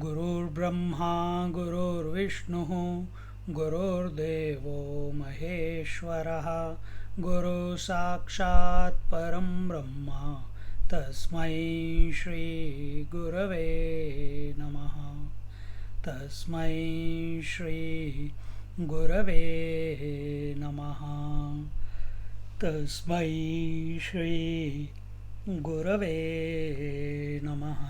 गुरुर्ब्रह्मा गुरुर्विष्णुः गुरुर्देवो महेश्वरः गुरु साक्षात् परं ब्रह्म तस्मै श्री गुरवे नमः तस्मै श्री गुरवे नमः तस्मै श्री गुरवे नमः.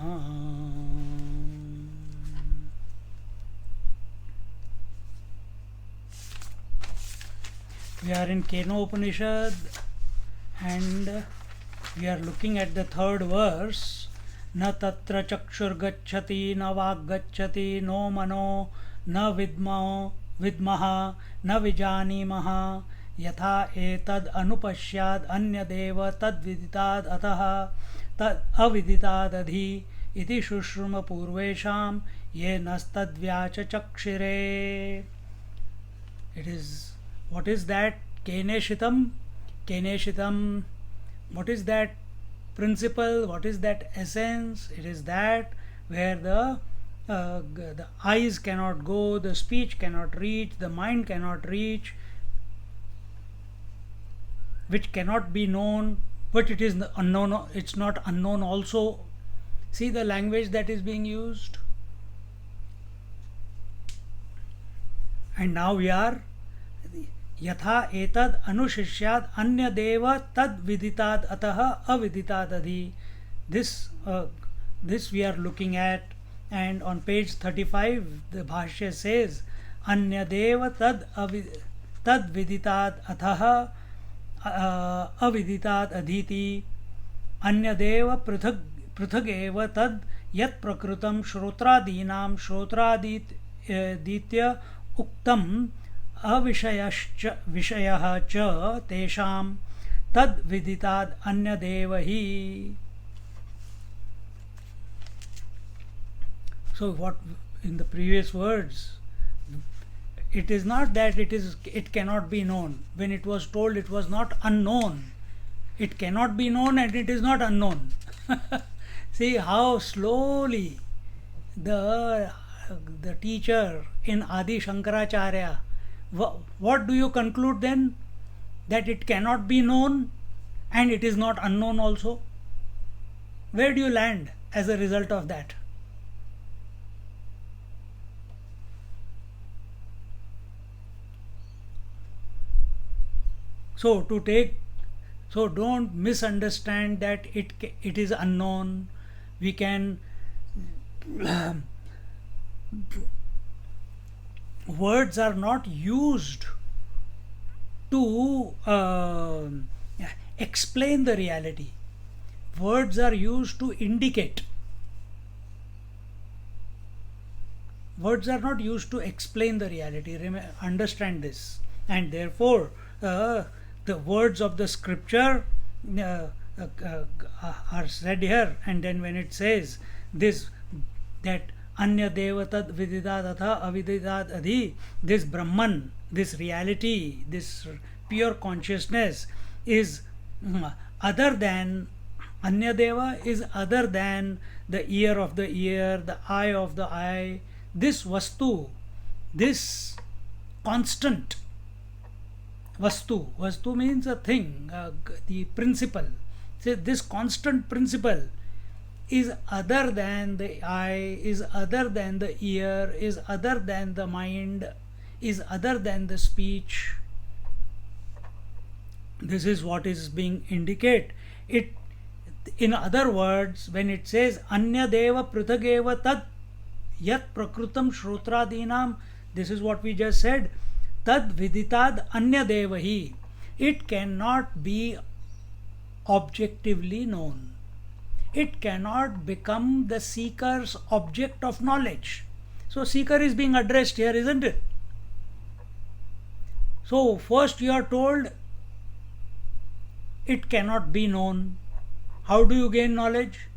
We are in Keno Upanishad and we are looking at the third verse. Na tatra chakshur gacchati na vag gacchati no mano na vidmaha na vijanimaha yatha etad anupashyad anyadeva tad viditad ataha tad aviditad adhi iti shushruma purvesham ye nastad vyacha chakshire. It is, what is that? Keneshitam. Keneshitam. What is that principle? What is that essence? It is that where the eyes cannot go, the speech cannot reach, the mind cannot reach, which cannot be known, but it is unknown. It's not unknown also. See the language that is being used. And now we are यथा एतद अनुशिष्याद अन्य देव तद विदिताद अतः अविदिताद अधि. This we are looking at, and on page 35 the Bhashya says अन्य देव तद विदिताद अतः अविदिताद अधीति. अन्य देव पृथग एव तद यत् प्रकृतं श्रोत्रादीनां श्रोत्रादीत्य उक्तम् अविषयः च तेषां तद विदिताद अन्यदेव हि. So what in the previous words, it is not that it cannot be known. When it was told, it was not unknown. It cannot be known and it is not unknown. See how slowly the teacher in Adi Shankaracharya, what do you conclude then? That it cannot be known and it is not unknown also? Where do you land as a result of that? So don't misunderstand that it is unknown. We can words are not used to explain the reality. Words are used to indicate. Words are not used to explain the reality. Understand this. And therefore, the words of the scripture are said here. And then when it says this, that Anya Devatad Vididatha Avididad Adhi, this Brahman, this reality, this pure consciousness is other than Anya Deva, is other than the ear of the ear, the eye of the eye. This Vastu, this constant Vastu means a thing, the principle. So this constant principle is other than the eye, is other than the ear, is other than the mind, is other than the speech. This is what is being indicated. It, in other words, when it says Anya Deva Prithageva Tad Yat Prakrutam Shrotradinam, this is what we just said, Tad Viditad Anya Devahi. It cannot be objectively known. It cannot become the seeker's object of knowledge. So seeker is being addressed here, isn't it? So first you are told it cannot be known. How do you gain knowledge?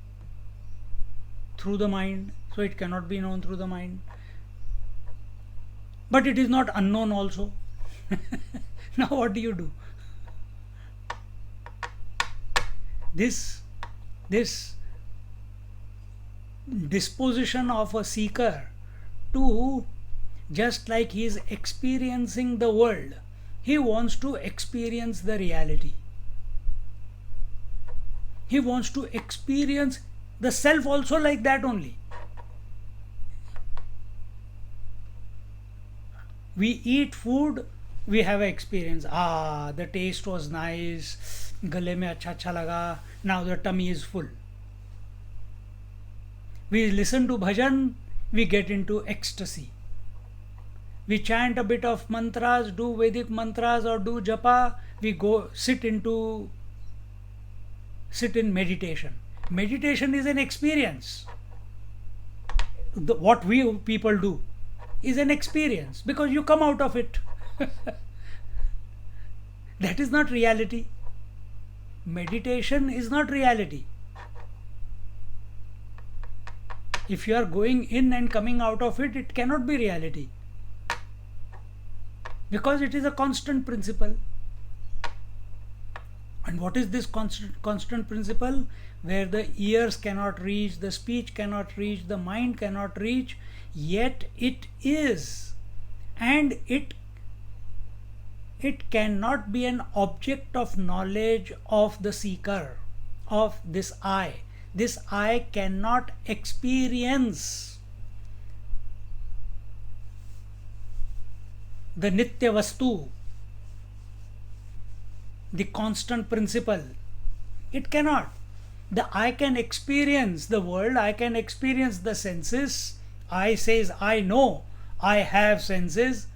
Through the mind. So it cannot be known through the mind. But it is not unknown also. Now what do you do? This disposition of a seeker to, just like he is experiencing the world, he wants to experience the reality. He wants to experience the self also like that only. We eat food, we have an experience. The taste was nice, gale mein अच्छा laga, now the tummy is full. We listen to bhajan, we get into ecstasy. We chant a bit of mantras, do Vedic mantras or do japa, we go sit in meditation. Meditation is an experience. What we people do is an experience because you come out of it. That is not reality. Meditation is not reality. If you are going in and coming out of it, it cannot be reality. Because it is a constant principle. And what is this constant principle? Where the ears cannot reach, the speech cannot reach, the mind cannot reach, yet it is. And it cannot be an object of knowledge of the seeker, of this I. This I cannot experience the Nitya Vastu, the constant principle. It cannot. The I can experience the world, I can experience the senses. I says, I know, I have senses.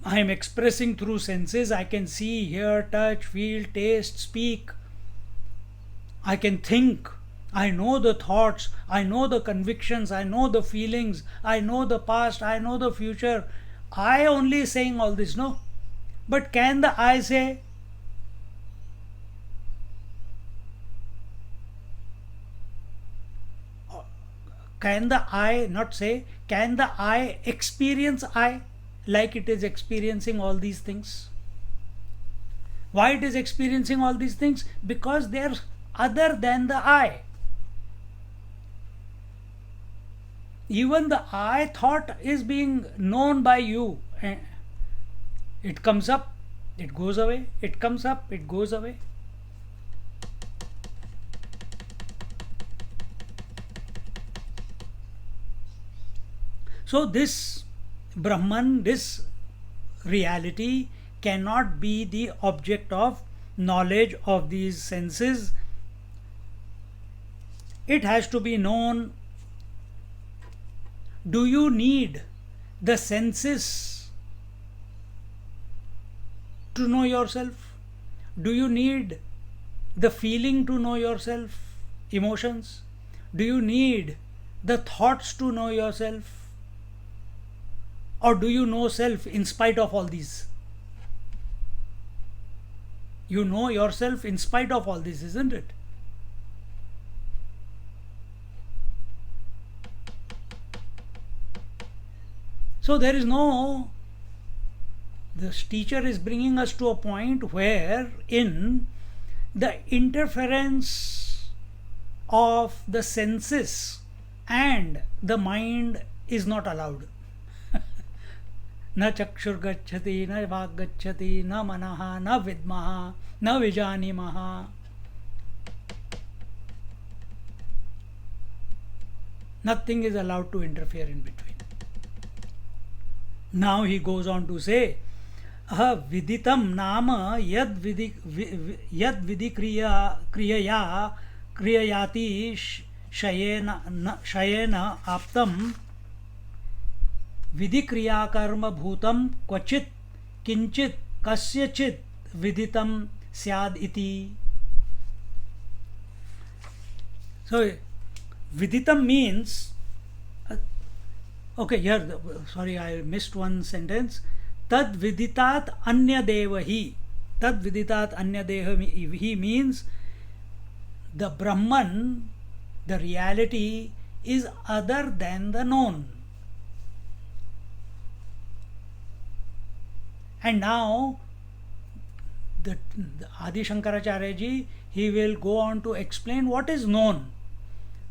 I am expressing through senses. I can see, hear, touch, feel, taste, speak. I can think. I know the thoughts. I know the convictions. I know the feelings. I know the past. I know the future. I only saying all this, no? But can the I say, can the I not say, can the I experience I like it is experiencing all these things? Why it is experiencing all these things? Because they are other than the I. Even the I thought is being known by you. It comes up, it goes away. It comes up, it goes away. So this Brahman, this reality cannot be the object of knowledge of these senses. It has to be known. Do you need the senses to know yourself? Do you need the feeling to know yourself? Emotions? Do you need the thoughts to know yourself? Or do you know self in spite of all these? You know yourself in spite of all this, isn't it? So there is no, this teacher is bringing us to a point where in the interference of the senses and the mind is not allowed. न चक्षुर्गच्छति न वाग्गच्छति न मनः न विद्मः न विजानीमः. Nothing is allowed to interfere in between. Now he goes on to say, viditam nama yad vidhi kriyaya kriyayati shayena aptam विधि क्रिया कर्म भूतम क्वचित किंचित कस्यचित विदितम syad iti. So viditam means okay, here sorry, I missed one sentence. Tad viditat anya devahi. Tad viditat anya devahi means the Brahman, the reality, is other than the known. And now the Adi Shankaracharya ji, he will go on to explain what is known.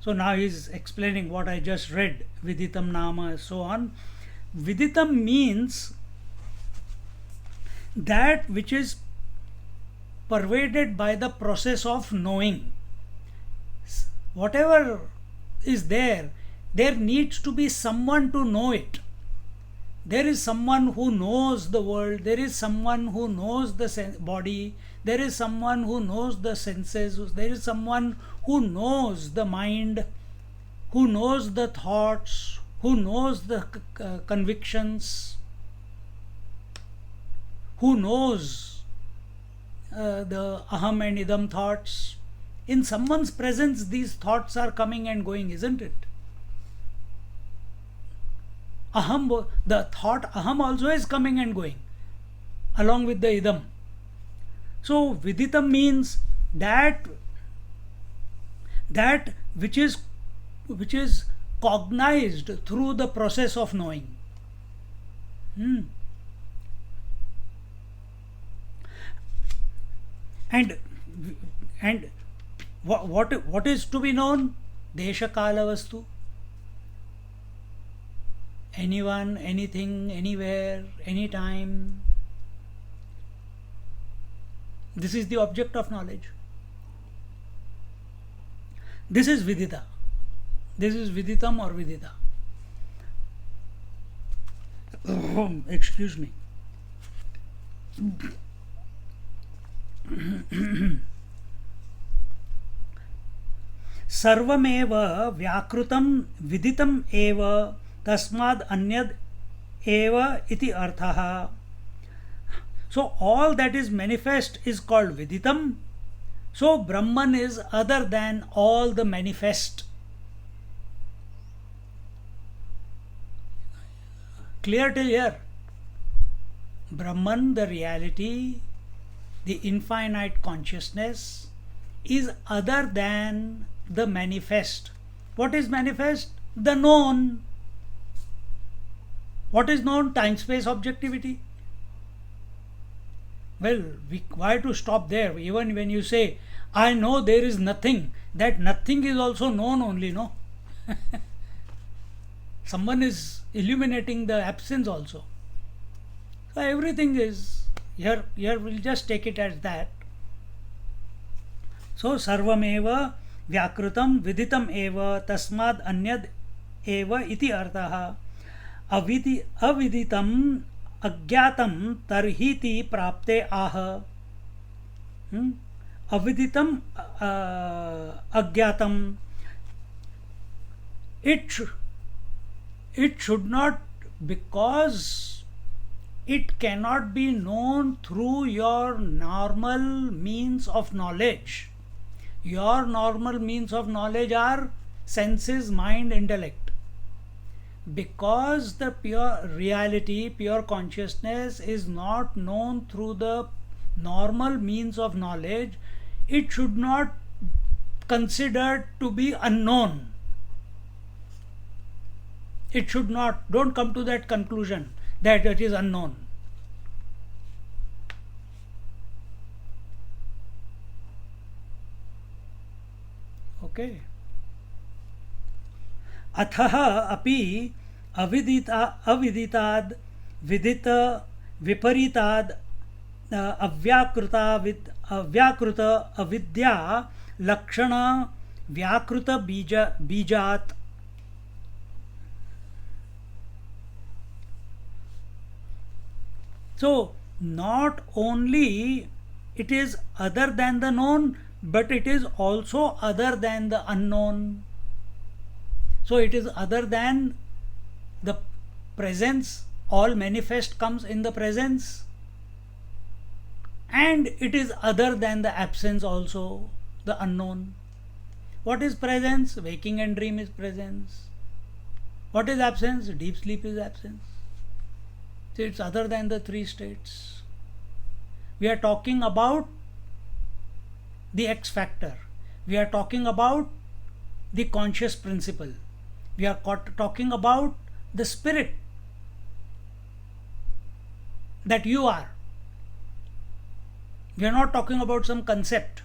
So now he is explaining what I just read, Viditam Nama, so on. Viditam means that which is pervaded by the process of knowing. Whatever is there, there needs to be someone to know it. There is someone who knows the world, there is someone who knows the body, there is someone who knows the senses, there is someone who knows the mind, who knows the thoughts, who knows the convictions, who knows the aham and idam thoughts. In someone's presence, these thoughts are coming and going, isn't it? Aham, the thought aham also is coming and going along with the idam. So viditam means that which is cognized through the process of knowing. And what is to be known? Desha kala vastu. Anyone, anything, anywhere, anytime. This is the object of knowledge. This is vidita. This is viditam or vidita. Excuse me. सर्वमेव व्याकृतं विदितं एव तस्माद् अन्यद् एव इति अर्थः. So all that is manifest is called viditam. So Brahman is other than all the manifest. Clear till here? Brahman, the reality, the infinite consciousness, is other than the manifest. What is manifest? The known. What is known? Time-space objectivity. Well, why to stop there? Even when you say, I know there is nothing, that nothing is also known only, no? Someone is illuminating the absence also. So everything is, here we'll just take it as that. So sarvameva vyakrutam viditam eva tasmad anyad eva iti artah. Aviditam agyatam tarhiti prapte aha. Aviditam agyatam. It should not, because it cannot be known through your normal means of knowledge. Your normal means of knowledge are senses, mind, intellect. Because the pure reality, pure consciousness is not known through the normal means of knowledge, it should not considered to be unknown. It should not, don't come to that conclusion that it is unknown. Okay. अथः अपि अविदिताद् विदित विपरीताद् अव्याकृत अविद्या लक्षण व्याकृत बीजात्. So not only it is other than the known, but it is also other than the unknown. So it is other than the presence. All manifest comes in the presence. and it is other than the absence also, the unknown. What is presence? Waking and dream is presence. What is absence? Deep sleep is absence. So it's other than the three states. We are talking about the X factor. We are talking about the conscious principle. We are talking about the spirit that you are. We are not talking about some concept.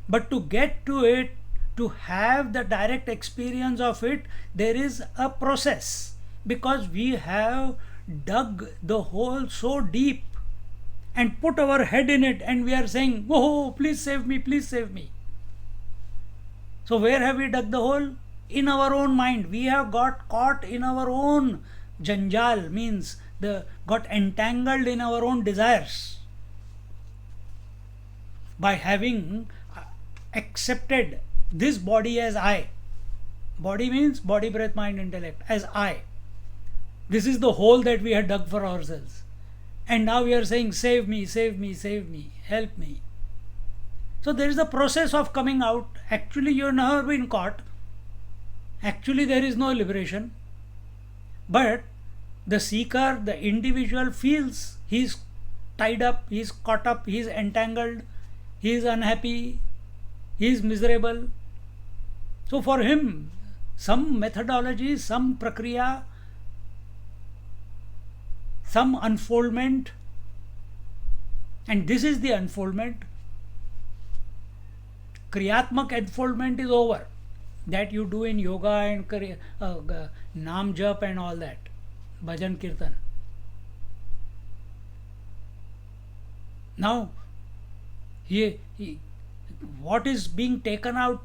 But to get to it, to have the direct experience of it, there is a process, because we have dug the hole so deep and put our head in it, and we are saying, "Oh, please save me, please save me." So, where have we dug the hole? In our own mind. We have got caught in our own janjal, means got entangled in our own desires by having accepted this body as I. Body means body, breath, mind, intellect, as I. This is the hole that we had dug for ourselves. And now we are saying, "Save me, save me, save me, help me." So there is a process of coming out. Actually, you have never been caught. Actually, there is no liberation. But the seeker, the individual, feels he is tied up, he is caught up, he is entangled, he is unhappy, he is miserable. So for him, some methodology, some prakriya, some unfoldment, and this is the unfoldment. Kriyatmak unfoldment is over. That you do in yoga and Naam Jap and all that, Bhajan Kirtan. Now, what is being taken out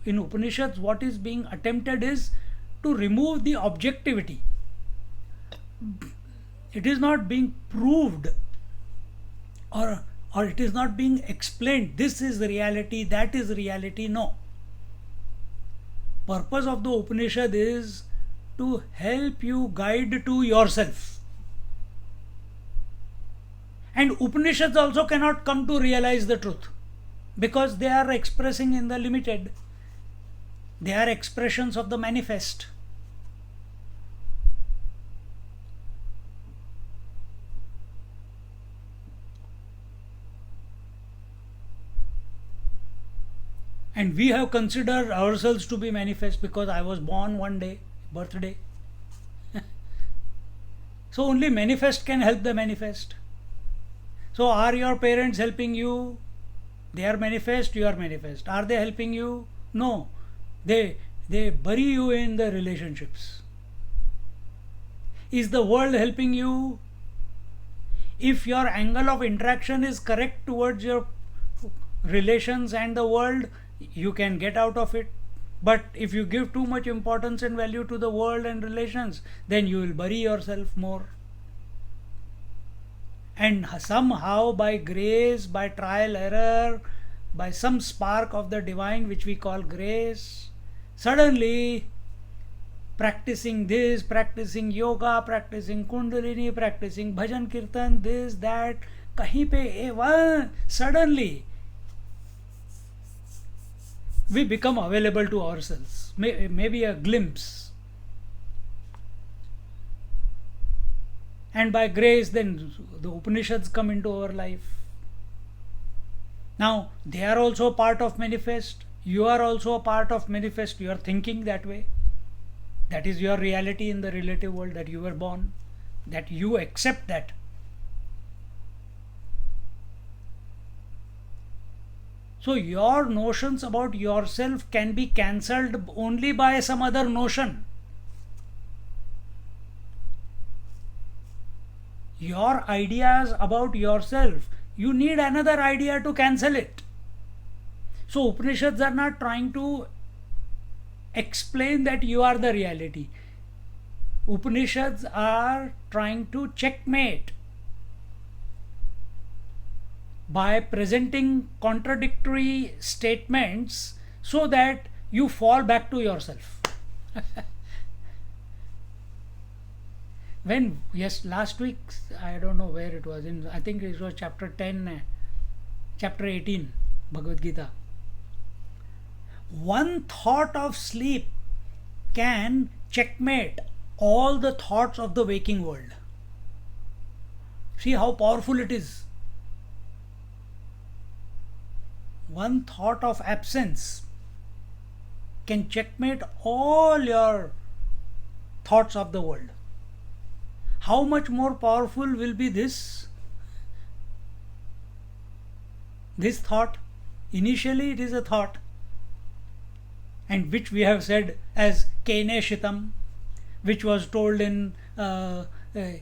in Upanishads, what is being attempted is to remove the objectivity. It is not being proved, or it is not being explained. This is the reality, that is reality. No. Purpose of the Upanishad is to help you guide to yourself. And Upanishads also cannot come to realize the truth, because they are expressing in the limited. They are expressions of the manifest. And we have considered ourselves to be manifest because I was born one day, birthday. So only manifest can help the manifest. So are your parents helping you? They are manifest, you are manifest. Are they helping you? No. They bury you in the relationships. Is the world helping you? If your angle of interaction is correct towards your relations and the world, you can get out of it. But if you give too much importance and value to the world and relations, then you will bury yourself more. And somehow, by grace, by trial error, by some spark of the divine which we call grace, suddenly practicing this, practicing yoga, practicing kundalini, practicing bhajan kirtan, this, that, kahin pe, suddenly we become available to ourselves. Maybe a glimpse. And by grace, then the Upanishads come into our life. Now, they are also part of manifest. You are also a part of manifest. You are thinking that way. That is your reality in the relative world, that you were born, that you accept that. So your notions about yourself can be cancelled only by some other notion. Your ideas about yourself, you need another idea to cancel it. So Upanishads are not trying to explain that you are the reality. Upanishads are trying to checkmate by presenting contradictory statements so that you fall back to yourself. When, yes, last week, I don't know where it was, in, I think it was chapter 10, chapter 18, Bhagavad Gita. One thought of sleep can checkmate all the thoughts of the waking world. See how powerful it is. One thought of absence can checkmate all your thoughts of the world. How much more powerful will be this thought? Initially it is a thought, and which we have said as Keneshitam, which was told in Ishavasya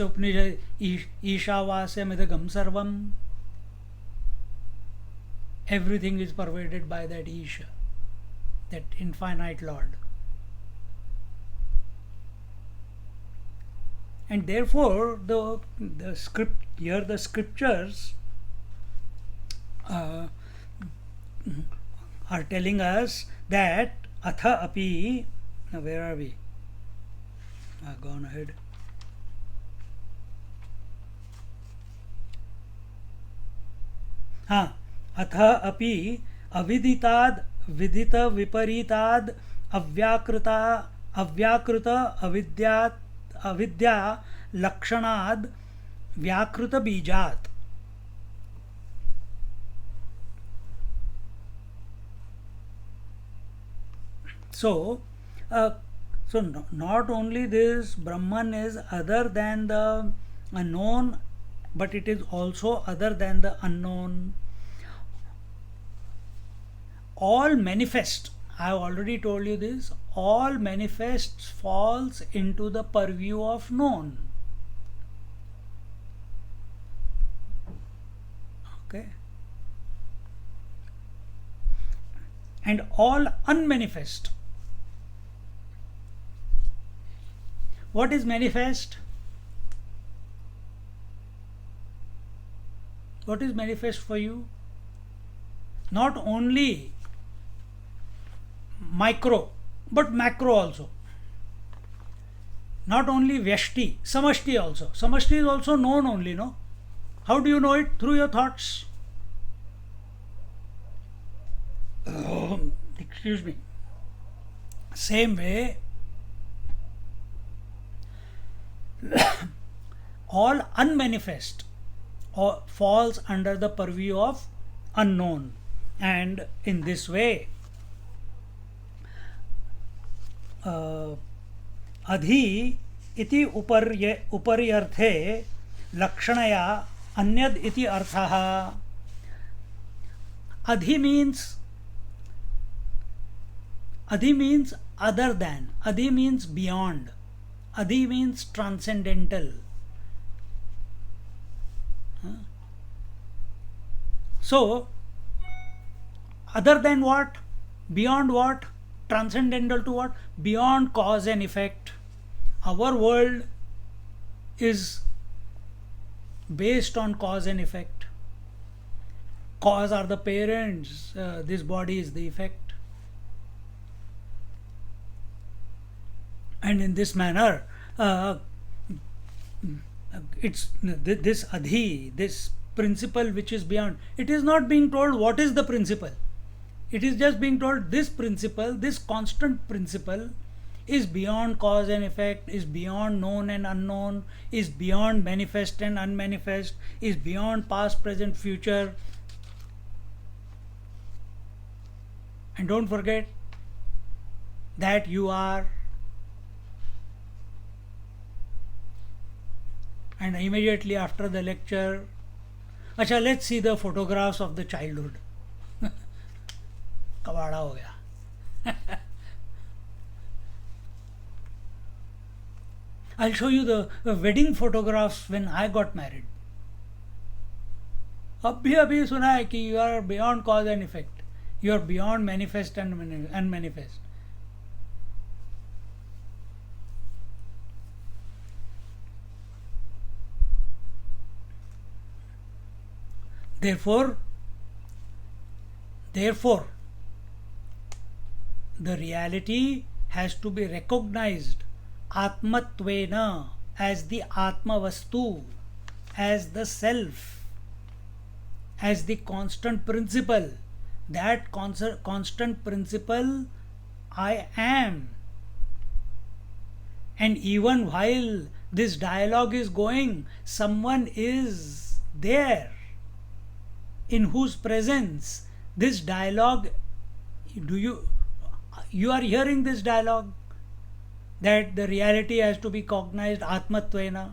Upanishad, Ishavasya Midagam Sarvam. Everything is pervaded by that Isha, that infinite Lord. And therefore, the scriptures are telling us that atha api. Now where are we? I've gone ahead. अथ अपि अविदिताद विदित विपरीताद अव्याकृत अविद्या लक्षणाद व्याकृत बीजात. So not only this Brahman is other than the unknown, but it is also other than the unknown. All manifest, I have already told you this, all manifests falls into the purview of known. Okay. And all unmanifest. What is manifest? What is manifest for you? Not only micro, but macro also. Not only Vyashti, Samashti also. Samashti is also known only, no? How do you know it? Through your thoughts. Excuse me. Same way, all unmanifest falls under the purview of unknown. And in this way, adhi iti uparyarthe lakshanaya anyad iti arthaha. Adhi means other than. Adhi means beyond. Adhi means transcendental. So, other than what? Beyond what? Transcendental to what? Beyond cause and effect. Our world is based on cause and effect. Cause are the parents, this body is the effect. And in this manner, it's this adhi, this principle which is beyond. It is not being told what is the principle. It is just being told this principle, this constant principle, is beyond cause and effect, is beyond known and unknown, is beyond manifest and unmanifest, is beyond past, present, future. And don't forget that you are. And immediately after the lecture, अच्छा, let's see the photographs of the childhood. कबाड़ा हो गया. I'll show you the wedding photographs when I got married. अभी सुना है कि you are beyond cause and effect. You are beyond manifest and unmanifest. Therefore, the reality has to be recognized Atmatvena, as the Atma Vastu, as the self, as the constant principle. That constant principle I am. And even while this dialogue is going, someone is there in whose presence this dialogue, do you are hearing this dialogue, that the reality has to be cognized, Atmatvena.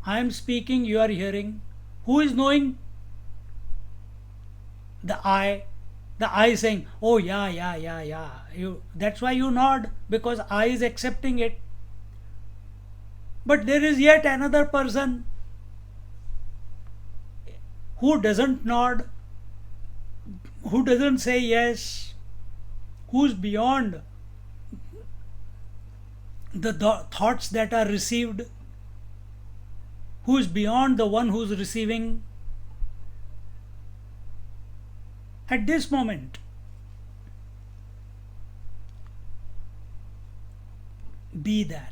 I am speaking, you are hearing. Who is knowing? The I saying, oh yeah. That's why you nod, because I is accepting it. But there is yet another person who doesn't nod, who doesn't say yes, who's beyond the thoughts that are received, who is beyond the one who's receiving. At this moment, be that.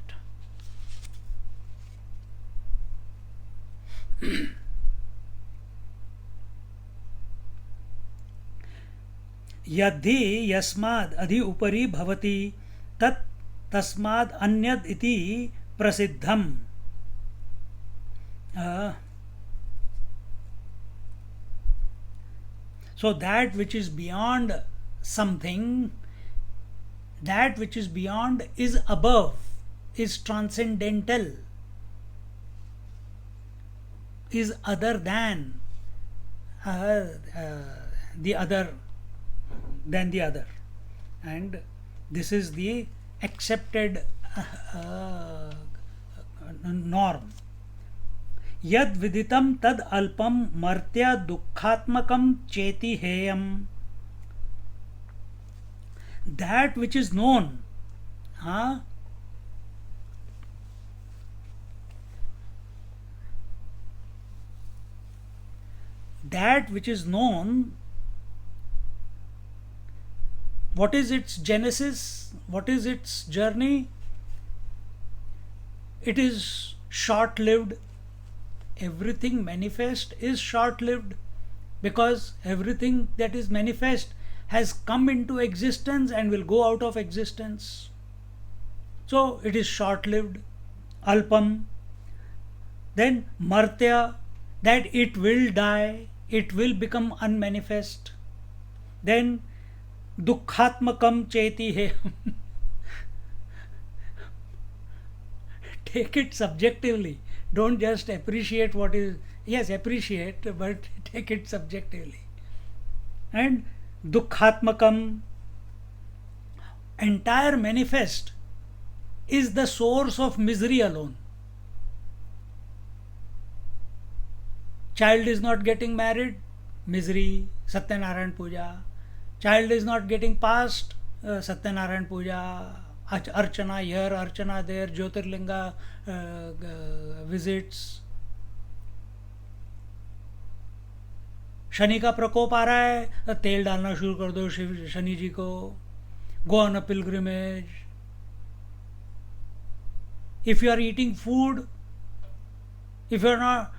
यद्धि यस्माद् अधि उपरि भवति तत् तस्माद् अन्यद् इति प्रसिद्धम्. So that which is beyond something, that which is beyond is above, is transcendental, is other than the other, and this is the accepted norm. यद विदितम तद अल्पम मर्त्य दुखात्मकम चेति हेयम. That which is known, that which is known, what is its genesis, what is its journey? It is short lived. Everything manifest is short lived, because everything that is manifest has come into existence and will go out of existence. So it is short lived. Alpam. Then martya, that it will die, it will become unmanifest. Then dukkhatmakam cheti he. Take it subjectively. Don't just appreciate what is. Yes, appreciate, but take it subjectively. And dukkhatmakam, entire manifest, is the source of misery alone. Child is not getting married, misery, Satyanarayan Puja. Child is not getting passed, Satyanarayan Puja. Archana here, Archana there, Jyotirlinga visits. Shani का प्रकोप आ रहा है, तेल डालना शुरू कर दो शनि जी को. Go on a pilgrimage. If you are eating food, if you are not,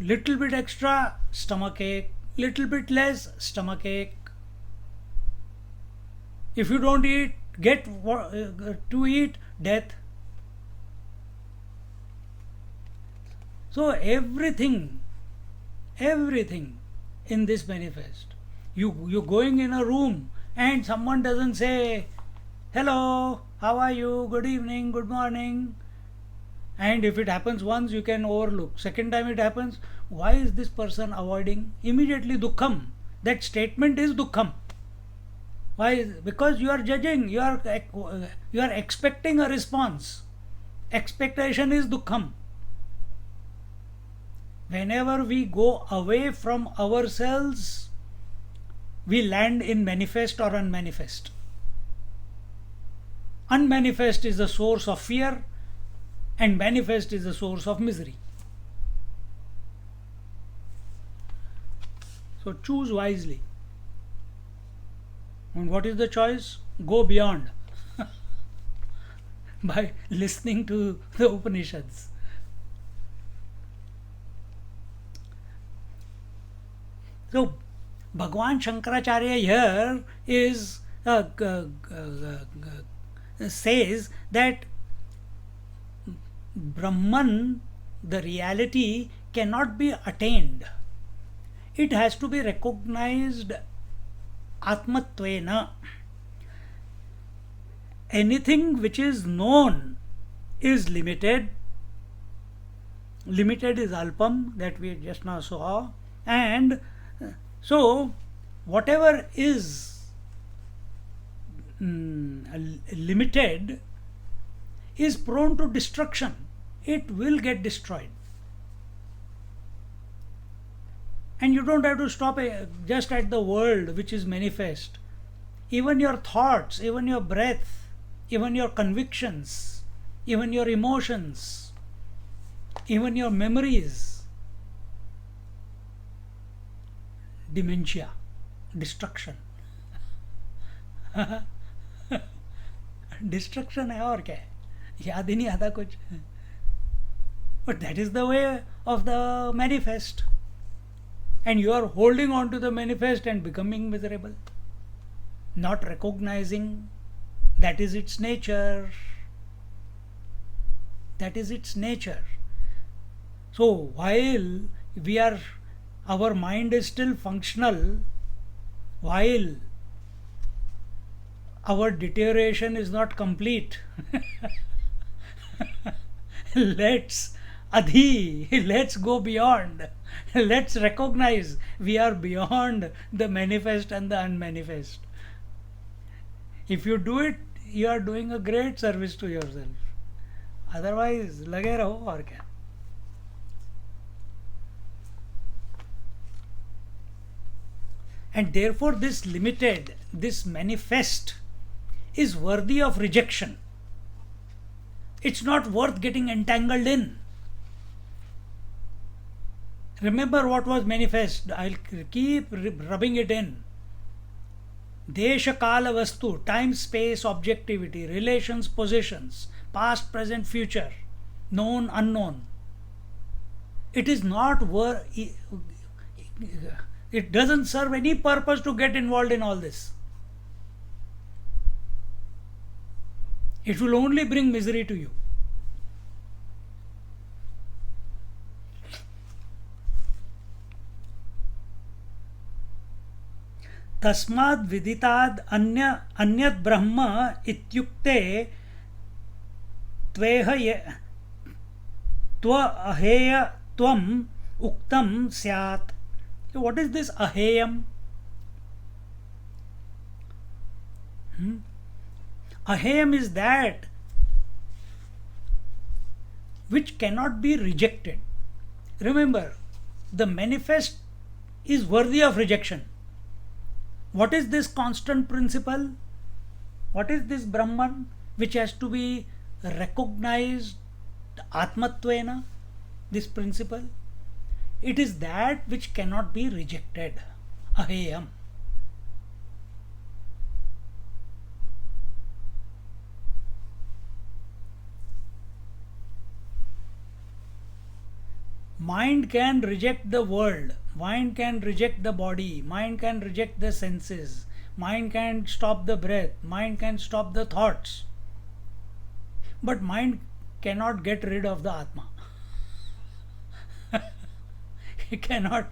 little bit extra, stomach ache, little bit less, stomach ache. If you don't eat, get to eat, death. So everything in this manifest. You going in a room and someone doesn't say, hello, how are you, good evening, good morning. And if it happens once, you can overlook. Second time it happens, why is this person avoiding? Immediately dukkham. That statement is dukkham. Why? Because you are judging, you are expecting a response. Expectation is dukkham. Whenever we go away from ourselves, we land in manifest or unmanifest. Unmanifest is the source of fear, and manifest is the source of misery. So choose wisely. And what is the choice? Go beyond. by listening to the Upanishads. So, Bhagwan Shankaracharya here is says that Brahman, the reality, cannot be attained. It has to be recognized Atmatvena. Anything which is known is limited. Limited is Alpam, that we just now saw. And so, whatever is limited is prone to destruction. It will get destroyed. And you don't have to stop just at the world which is manifest. Even your thoughts, even your breath, even your convictions, even your emotions, even your memories, dementia, destruction. Destruction है और क्या है, याद ही नहीं आता कुछ. But that is the way of the manifest, and you are holding on to the manifest and becoming miserable, not recognizing that is its nature. That is its nature. So while our mind is still functional, while our deterioration is not complete, let's go beyond. Let's recognize we are beyond the manifest and the unmanifest. If you do it, you are doing a great service to yourself. Otherwise, लगे रहो और क्या. And therefore, this limited, this manifest is worthy of rejection. It's not worth getting entangled in. Remember what was manifest. I'll keep rubbing it in. Desha Kala Vastu, time, space, objectivity, relations, positions, past, present, future, known, unknown. It is not it doesn't serve any purpose to get involved in all this. It will only bring misery to you. तस्माद् विदिताद् अन्यद् ब्रह्म इत्युक्ते त्वहेयत्वम् उक्तं स्यात्. What is this aheyam? Aheyam is that which cannot be rejected. Remember, the manifest is worthy of rejection. What is this constant principle? What is this Brahman which has to be recognized Atmatvena? This principle? It is that which cannot be rejected. Aheyam. Mind can reject the world, mind can reject the body, mind can reject the senses, mind can stop the breath, mind can stop the thoughts. But mind cannot get rid of the Atma. It cannot,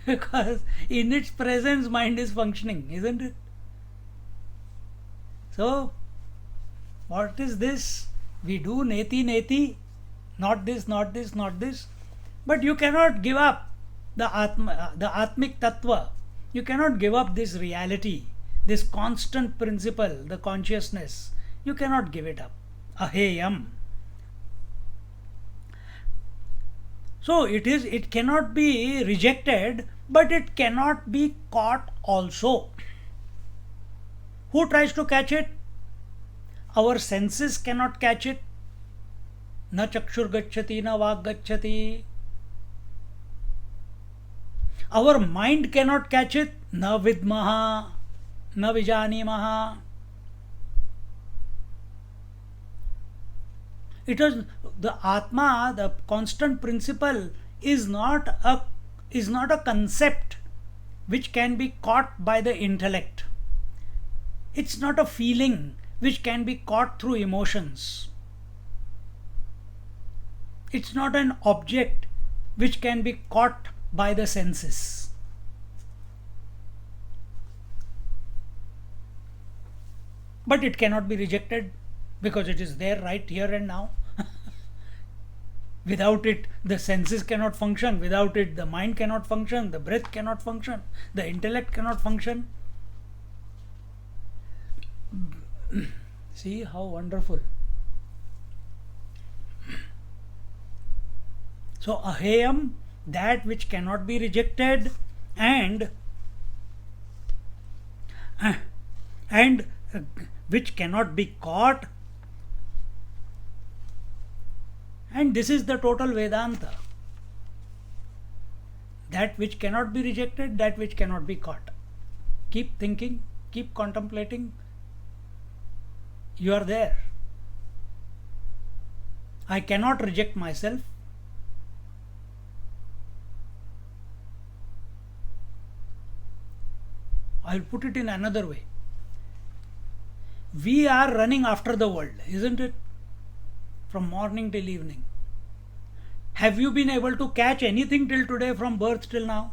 because in its presence mind is functioning, isn't it? So, what is this? We do neti neti, not this, not this, not this. But you cannot give up the Atma, the Atmic Tattva. You cannot give up this reality, this constant principle, the consciousness. You cannot give it up. Aheyam. So it cannot be rejected, but it cannot be caught also. Who tries to catch it? Our senses cannot catch it. Na chakshur gacchati, na vak gacchati. Our mind cannot catch it. Na vidmaha, na vijanimaha. It is the Atma, the constant principle, is not a concept which can be caught by the intellect. It's not a feeling which can be caught through emotions. It's not an object which can be caught by the senses. But it cannot be rejected because it is there right here and now. Without it, the senses cannot function. Without it, the mind cannot function. The breath cannot function. The intellect cannot function. See how wonderful. So, aheyam, that which cannot be rejected, and which cannot be caught. And this is the total Vedanta. That which cannot be rejected, that which cannot be caught. Keep thinking, keep contemplating. You are there. I cannot reject myself. I'll put it in another way. We are running after the world, isn't it? From morning till evening. Have you been able to catch anything till today from birth till now?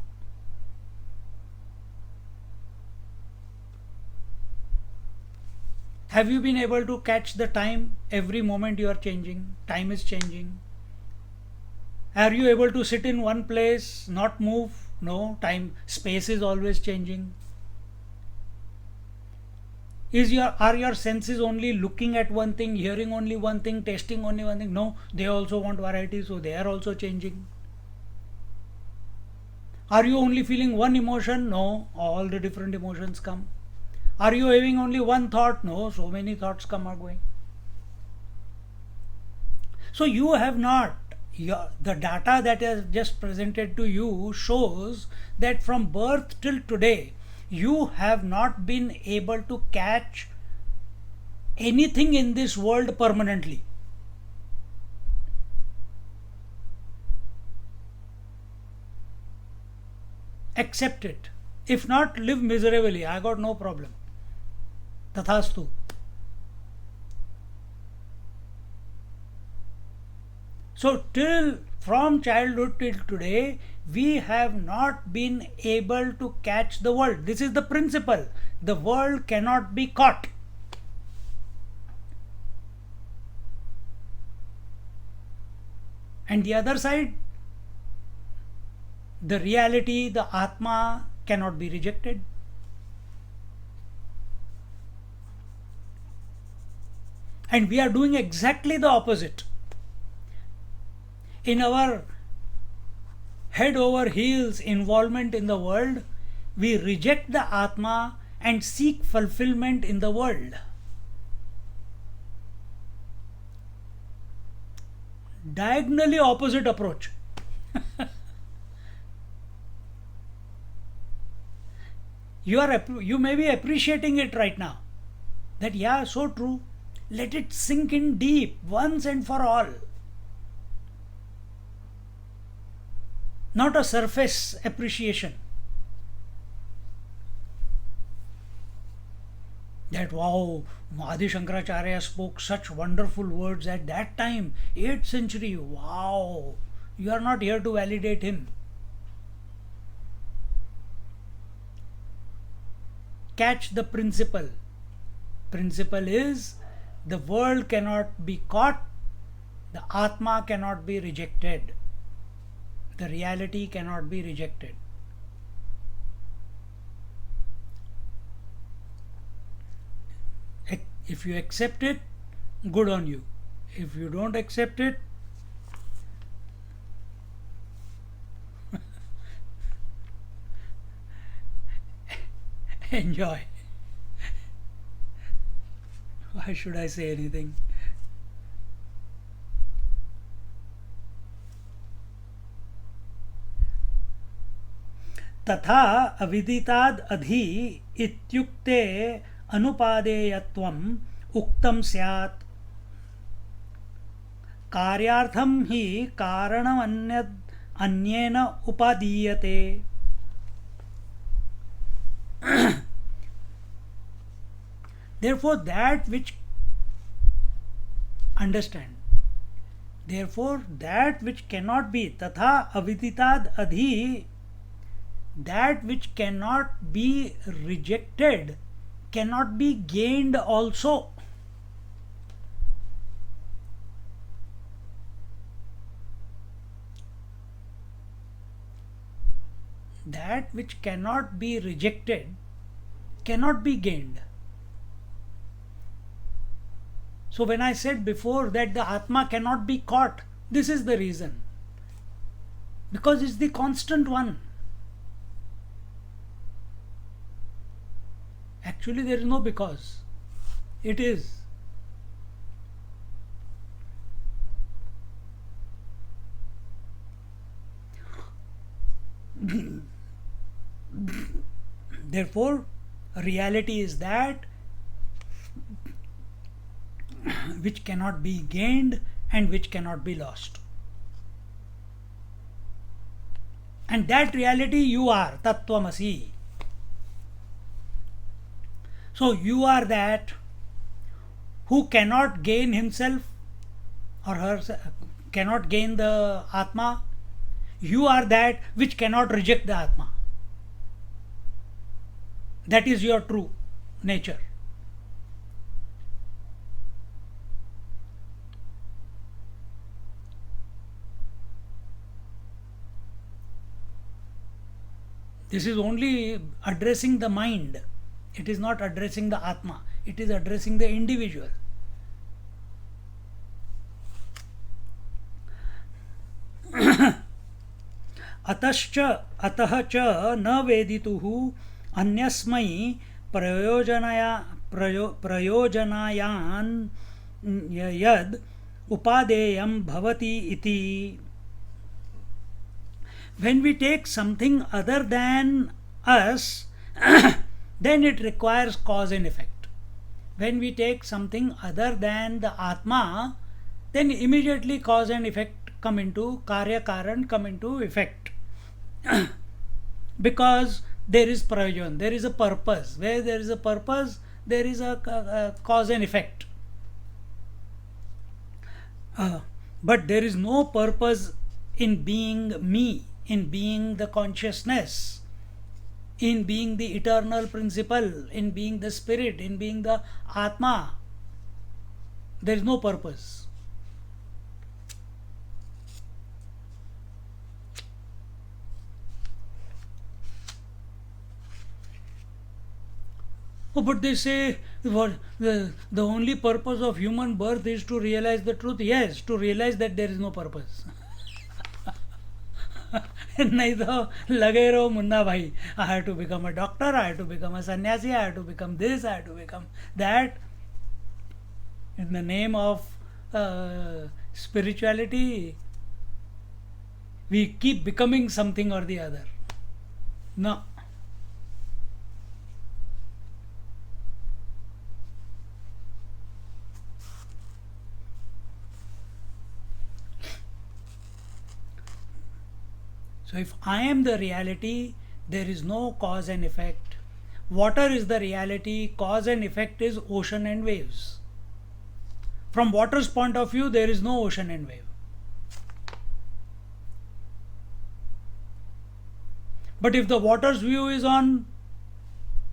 Have you been able to catch the time? Every moment you are changing. Time is changing. Are you able to sit in one place, not move? No, time, space is always changing. Are your senses only looking at one thing, hearing only one thing, tasting only one thing? No, they also want variety, so they are also changing. Are you only feeling one emotion? No, all the different emotions come. Are you having only one thought? No, so many thoughts come or going. So you have not, the data that is just presented to you shows that from birth till today, you have not been able to catch anything in this world permanently. Accept it. If not, live miserably. I got no problem. Tathastu. So from childhood till today, we have not been able to catch the world. This is the principle. The world cannot be caught. And the other side, the reality, the Atma cannot be rejected. And we are doing exactly the opposite. In our head over heels involvement in the world, we reject the Atma and seek fulfillment in the world. Diagonally opposite approach. You may be appreciating it right now. That, yeah, so true. Let it sink in deep once and for all. Not a surface appreciation. That, wow, Adi Shankaracharya spoke such wonderful words at that time, 8th century. Wow, you are not here to validate him. Catch the principle. Principle is, the world cannot be caught, the Atma cannot be rejected, the reality cannot be rejected. If you accept it, good on you. If you don't accept it, enjoy. Why should I say anything? तथा अविदिताद् अधि इत्युक्ते अनुपादेयत्वम् उक्तं स्यात्. कार्यार्थम ही कारणम अन्येन उपादीयते. Therefore, that which understand. Therefore, that which cannot be tatha aviditad adhi, that which cannot be rejected cannot be gained also. That which cannot be rejected cannot be gained. So when I said before that the Atma cannot be caught, this is the reason. Because it's the constant one. Actually, there is no because. It is. Therefore, reality is that which cannot be gained and which cannot be lost. And that reality you are, Tattvamasi. So you are that who cannot gain himself or herself, cannot gain the Atma. You are that which cannot reject the Atma. That is your true nature. This is only addressing the mind. It is not addressing the Atma. It is addressing the individual. अतः च न वेदितुः अन्यस्मै प्रयोजनायान् यद् उपादेयं भवति इति. When we take something other than us, then it requires cause and effect. When we take something other than the Atma, then immediately cause and effect come into, Karya Karan come into effect. Because there is prayojan, there is a purpose. Where there is a purpose, there is a cause and effect. But there is no purpose in being me, in being the consciousness, in being the eternal principle, in being the spirit, in being the Atma. There is no purpose. Oh, but they say what the only purpose of human birth is to realize the truth. Yes, to realize that there is no purpose. नहीं तो लगे रहो मुन्ना भाई. I have to become a doctor, I have to become a sannyasi, I have to become this, I have to become that. In the name of spirituality, we keep becoming something or the other. No. So if I am the reality, there is no cause and effect. Water is the reality, cause and effect is ocean and waves. From water's point of view, there is no ocean and wave. But if the water's view is on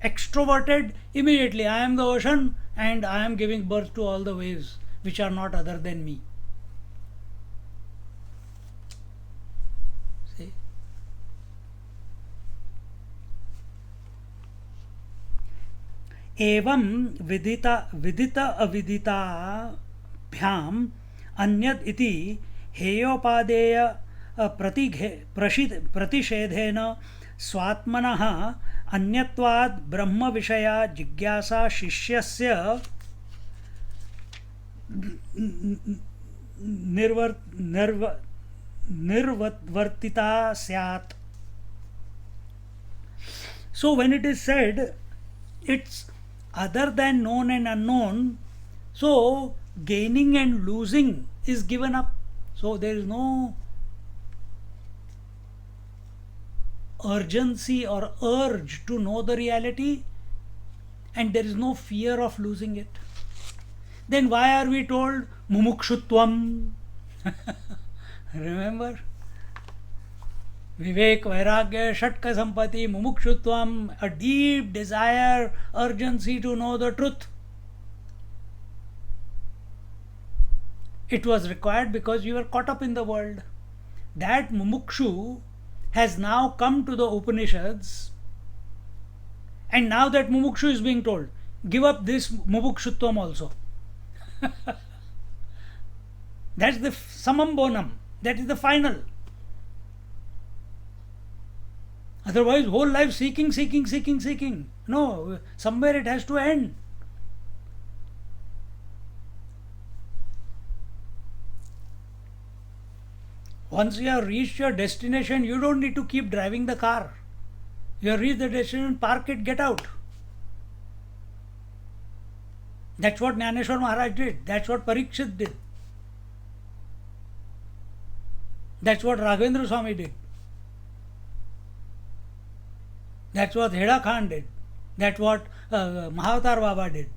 extroverted, immediately I am the ocean and I am giving birth to all the waves which are not other than me. See? एवं विदित अविदिताभ्याम अन्यद इति हेयोपादेय प्रतिषेधेन स्वात्मनः अन्यत्वाद् ब्रह्म विषया जिज्ञासा शिष्यस्य निर्वर्तिता स्यात्. So when it is said it's other than known and unknown, so gaining and losing is given up. So there is no urgency or urge to know the reality, and there is no fear of losing it. Then why are we told mumukshutvam? Remember? Vivek, Vairagya, Shatka Sampati, Mumukshutvam, a deep desire, urgency to know the truth. It was required because you were caught up in the world. That Mumukshu has now come to the Upanishads, and now that Mumukshu is being told, give up this Mumukshutvam also. That's the summum bonum, that is the final. Otherwise, whole life seeking, seeking, seeking, seeking. No, somewhere it has to end. Once you have reached your destination, you don't need to keep driving the car. You have reached the destination, park it, get out. That's what Jnaneshwar Maharaj did. That's what Parikshit did. That's what Raghavendra Swami did. That's what Heda Khan did. That's what Mahavatar Baba did.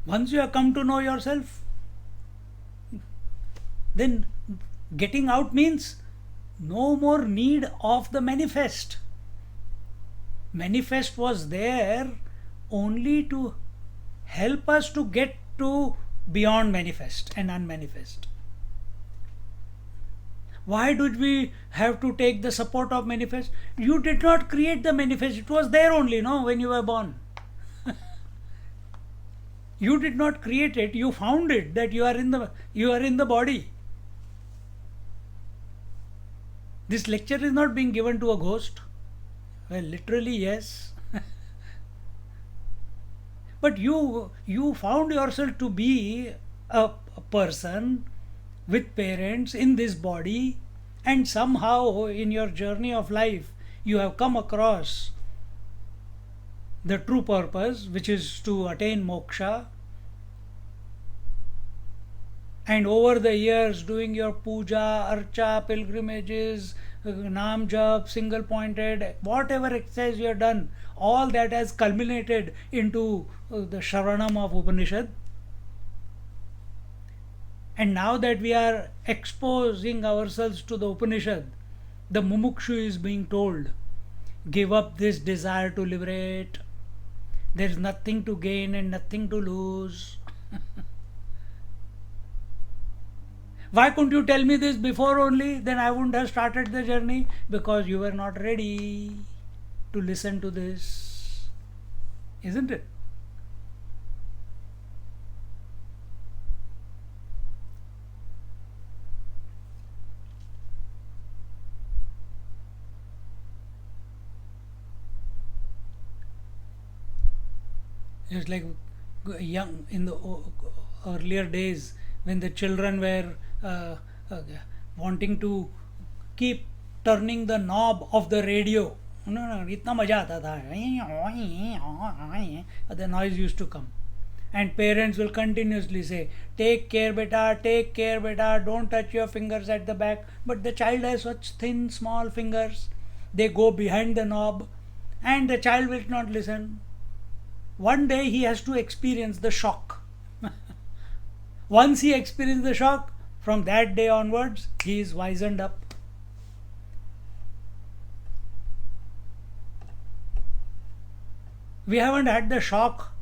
Once you have come to know yourself, then getting out means no more need of the manifest. Manifest was there only to help us to get to beyond manifest and unmanifest. Why did we have to take the support of manifest? You did not create the manifest. It was there only, no, when you were born. You did not create it. You found it, that you are in the body. This lecture is not being given to a ghost. Well, literally, yes. But you found yourself to be a person with parents in this body, and somehow in your journey of life you have come across the true purpose, which is to attain moksha. And over the years, doing your puja, archa, pilgrimages, naam jap, single pointed, whatever exercise you have done, all that has culminated into the Shravanam of Upanishad. And now that we are exposing ourselves to the Upanishad, the Mumukshu is being told, give up this desire to liberate. There is nothing to gain and nothing to lose. Why couldn't you tell me this before only? Then I wouldn't have started the journey, because you were not ready to listen to this. Isn't it? It's like young in the earlier days when the children were wanting to keep turning the knob of the radio. No, इतना मजा आता था. The noise used to come. And parents will continuously say, take care beta, don't touch your fingers at the back. But the child has such thin, small fingers. They go behind the knob and the child will not listen. One day he has to experience the shock. Once he experiences the shock, from that day onwards, he is wizened up. We haven't had the shock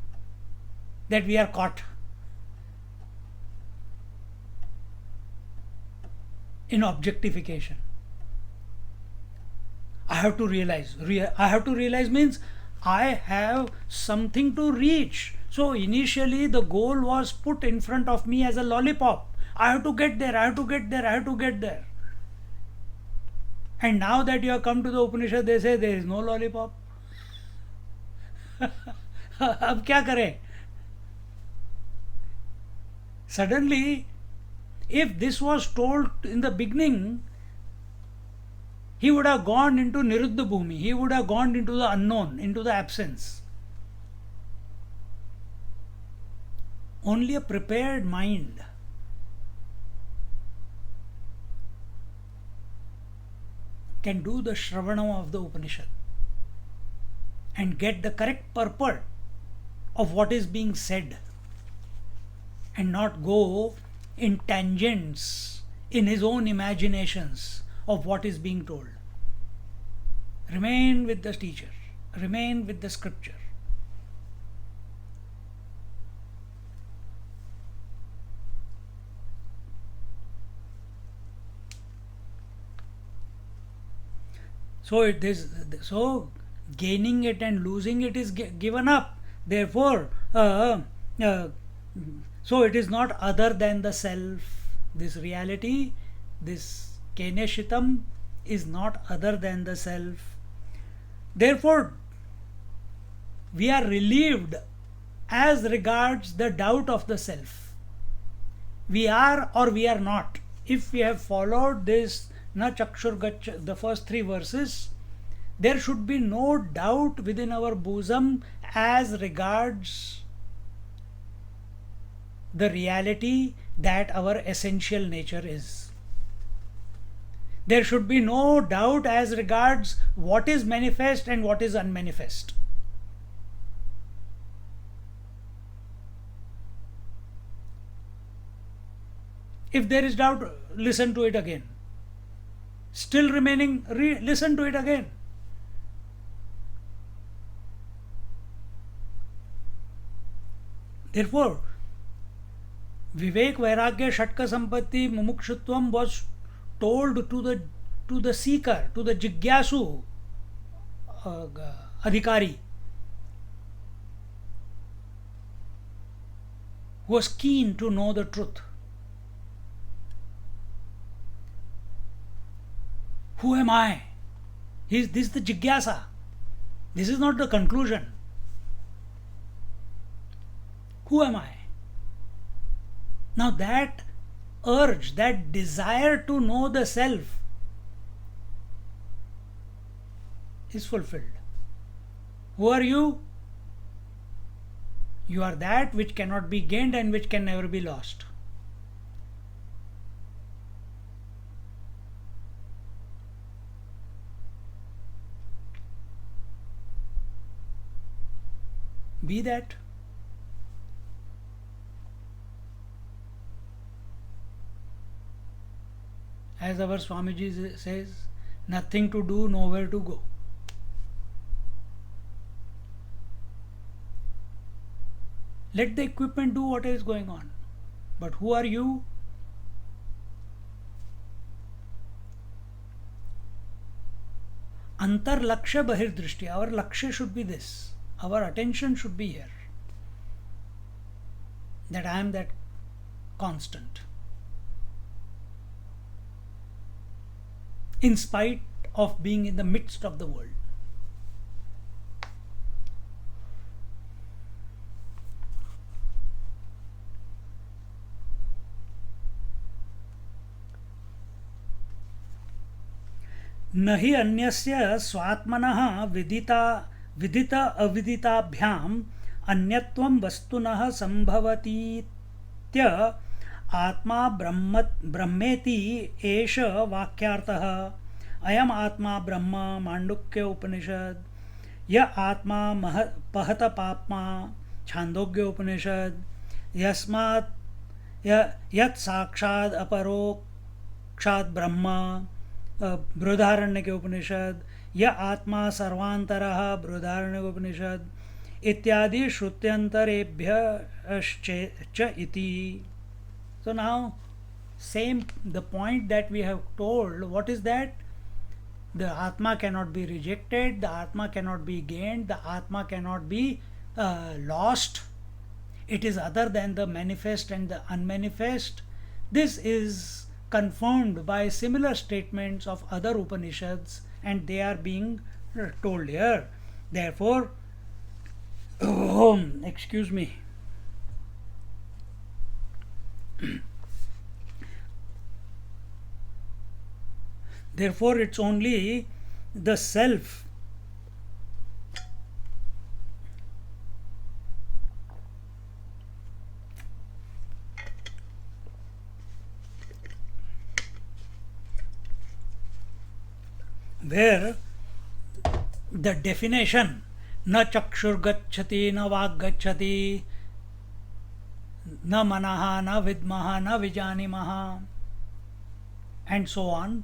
that we are caught in objectification. I have to realize. I have to realize means I have something to reach. So initially the goal was put in front of me as a lollipop. I have to get there, I have to get there, I have to get there. And now that you have come to the Upanishad, they say there is no lollipop. अब क्या करें? Suddenly, if this was told in the beginning, he would have gone into Niruddha Bhumi. He would have gone into the unknown, into the absence. Only a prepared mind can do the Shravana of the Upanishad and get the correct purport of what is being said and not go in tangents in his own imaginations of what is being told. Remain with the teacher, remain with the scripture. So gaining it and losing it is given up. Therefore, so it is not other than the self. This reality, this Keneshitam, is not other than the self. Therefore, we are relieved as regards the doubt of the self. We are or we are not. If we have followed this Na Chakshur Gaccha, the first three verses, there should be no doubt within our bosom as regards the reality that our essential nature is. There should be no doubt as regards what is manifest and what is unmanifest. If there is doubt, listen to it again. Still remaining, listen to it again. Therefore, Vivek, Vairagya, Shatka Sampatti, Mumukshutvam was told to the seeker, to the Jigyasu Adhikari, who was keen to know the truth. Who am I? This is the Jigyasa. This is not the conclusion. Who am I? Now that urge, that desire to know the self is fulfilled. Who are you? You are that which cannot be gained and which can never be lost. Be that. As our Swamiji says, nothing to do, nowhere to go. Let the equipment do what is going on. But who are you? Antar Laksha Bahir Drishti. Our Laksha should be this. Our attention should be here. That I am that constant. In spite of being in the midst of the world. नहि अन्यस्य स्वात्मनः विदित अविदिताभ्याम अन्यत्वं वस्तुनः संभवतीत्य आत्मा ब्रह्मेति एष वाक्यार्थः। अयम आत्मा ब्रह्म मांडुक्य उपनिषद। य आत्मा पहत पाप्मा छांदोग्य उपनिषद। यस्मात् यत् साक्षात् अपरोक्षात् ब्रह्म बृहदारण्यक के उपनिषद। य आत्मा सर्वांतरः बृहदारण्यक उपनिषद इत्यादि श्रुत्यंतरेभ्यश्च इति. So now, the point that we have told, what is that? The Atma cannot be rejected, the Atma cannot be gained, the Atma cannot be lost. It is other than the manifest and the unmanifest. This is confirmed by similar statements of other Upanishads, and they are being told here. Therefore, excuse me. Therefore, it's only the self where the definition na chakshur gacchati, na vak gacchati, na manaha, na vidmaha, na vijanimaha, and so on,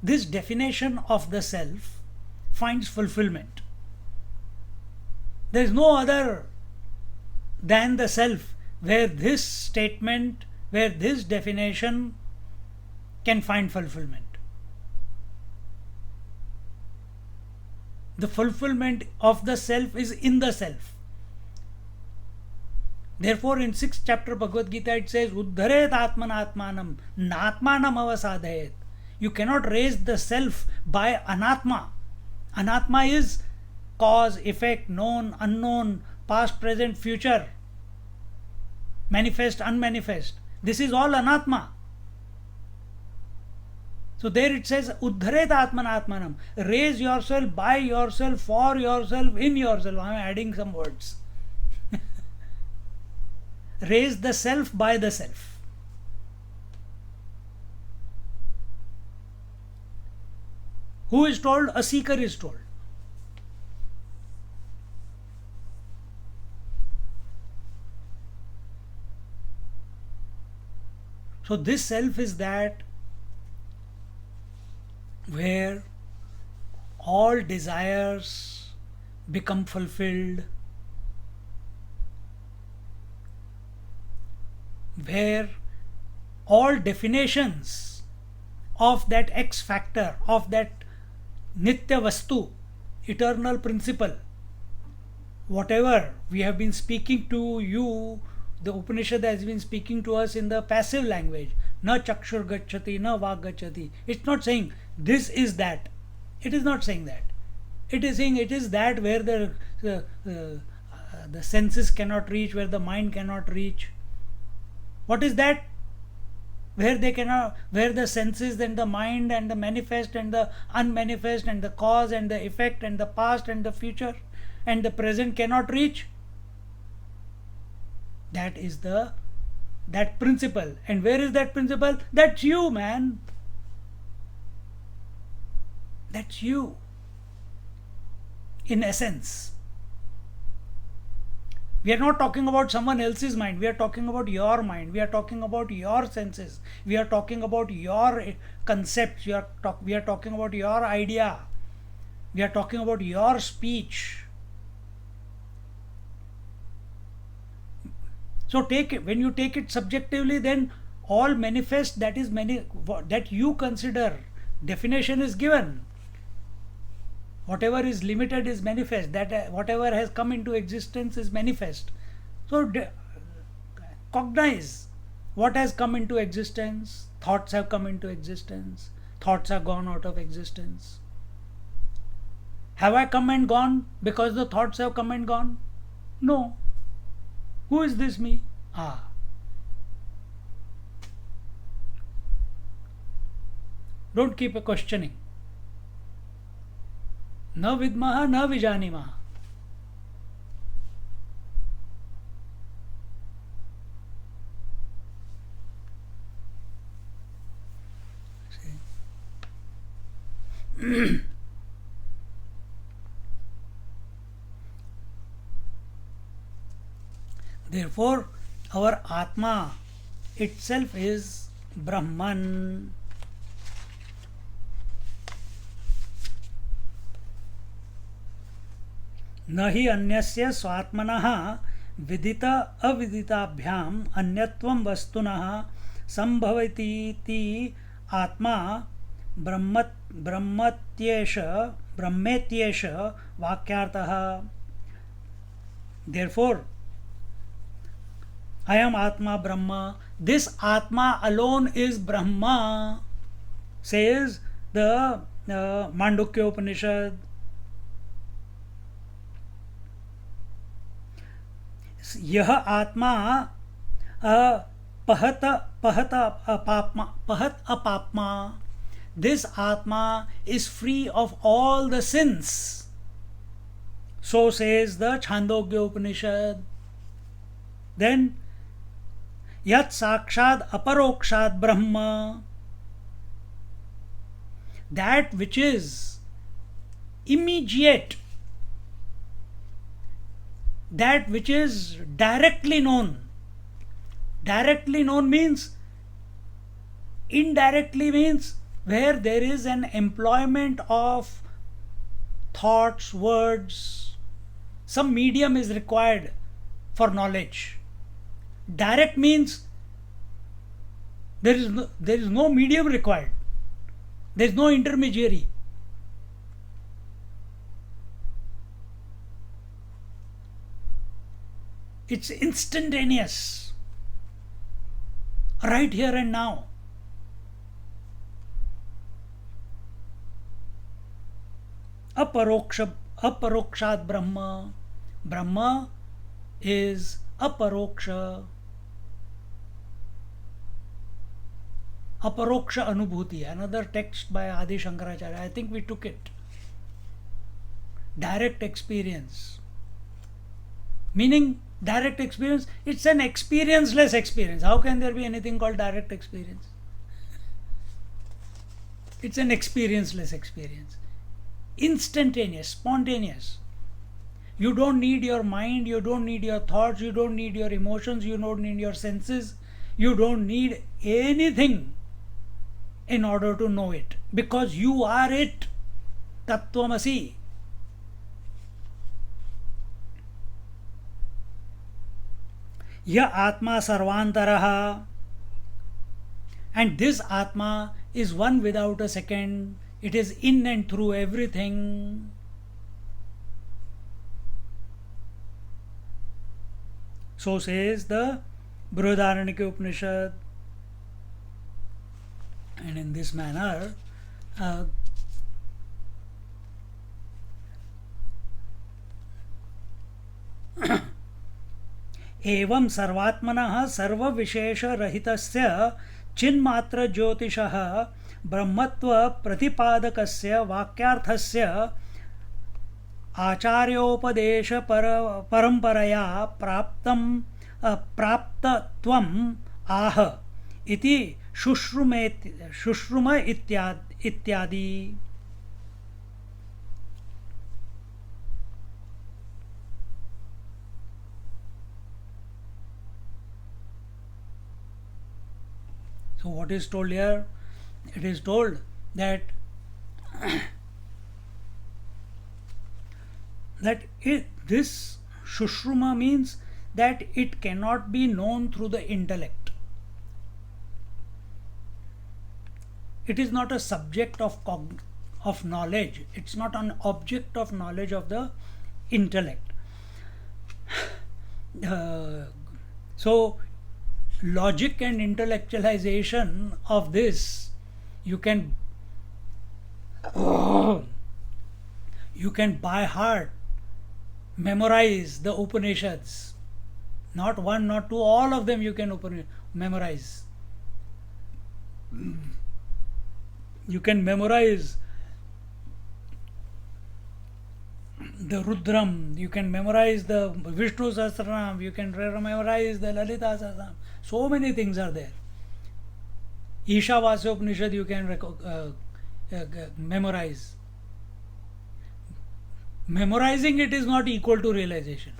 this definition of the self finds fulfillment. There is no other than the self where this statement, where this definition can find fulfillment. The fulfillment of the self is in the self. Therefore, in 6th chapter Bhagavad Gita it says, Uddharet atmanatmanam, natmanam avasadhayet. You cannot raise the self by anatma. Anatma is cause, effect, known, unknown, past, present, future, manifest, unmanifest. This is all anatma. So there it says, Uddharet atmanatmanam. Raise yourself by yourself, for yourself, in yourself. I am adding some words. Raise the self by the self. Who is told? A seeker is told. So this self is that where all desires become fulfilled, where all definitions of that X factor, of that Nitya Vastu, eternal principle, whatever we have been speaking to you, the Upanishad has been speaking to us in the passive language. Na chakshur gacchati, na vak gacchati. It's not saying this is that. It is not saying that. It is saying it is that where the senses cannot reach, where the mind cannot reach. What is that? Where they cannot, where the senses and the mind and the manifest and the unmanifest and the cause and the effect and the past and the future and the present cannot reach. That is that principle. And where is that principle? That's you, man. That's you. In essence. We are not talking about someone else's mind. We are talking about your mind. We are talking about your senses. We are talking about your concepts. We are talking about your idea. We are talking about your speech. So when you take it subjectively, then all manifest that you consider, definition is given. Whatever is limited is manifest. That whatever has come into existence is manifest. So cognize what has come into existence. Thoughts have come into existence. Thoughts are gone out of existence. Have I come and gone because the thoughts have come and gone? No. Who is this me? Don't keep questioning. Na vidmaha, na vijanimaha. Therefore, our Atma itself is Brahman. न हि अन्यस्य स्वात्मनः विदित अविदिताभ्याम अन्यत्वं वस्तुनः संभवतीति आत्मा ब्रह्मेत्येष वाक्यार्थः. Therefore, I am Atma Brahma. This Atma alone is Brahma, says the Mandukya Upanishad. यह आत्मा पहत अपाप्मा. This Atma is free of all the sins. So says the Chandogya Upanishad. Then Yat Sakshad Aparokshad Brahma. That which is immediate, that which is directly known. Directly known means, indirectly means where there is an employment of thoughts, words, some medium is required for knowledge. Direct means there is no medium required, there is no intermediary. It's instantaneous, right here and now. Aparokshat Brahma. Brahma is aparoksha. Aparoksha Anubhuti, another text by Adi Shankaracharya. I think we took it. Direct experience. Meaning, direct experience, it's an experienceless experience. How can there be anything called direct experience? It's an experienceless experience. Instantaneous, spontaneous. You don't need your mind, you don't need your thoughts, you don't need your emotions, you don't need your senses, you don't need anything in order to know it, because you are it. Tattvamasi. Ya Atma Sarvantaraha. And this Atma is one without a second. It is in and through everything. So says the Brihadaranyaka Upanishad. And in this manner, एवं सर्वात्मनः सर्वविशेषरहितस्य चिन्मात्र ज्योतिषः ब्रह्मत्व प्रतिपादकस्य वाक्यार्थस्य आचार्योपदेश परंपरया प्राप्तत्वम् आह इति शुश्रुम इत्यादि. So what is told here? It is told that this Shushruma means that it cannot be known through the intellect. It is not a subject of knowledge. It's not an object of knowledge of the intellect. So logic and intellectualization of this, you can by heart memorize the Upanishads. Not one, not two, all of them you can memorize. You can memorize the Rudram, you can memorize the Vishnu Sahasranam, you can memorize the Lalita Sahasranam. So many things are there. Ishavasya Upanishad you can memorize. Memorizing it is not equal to realization.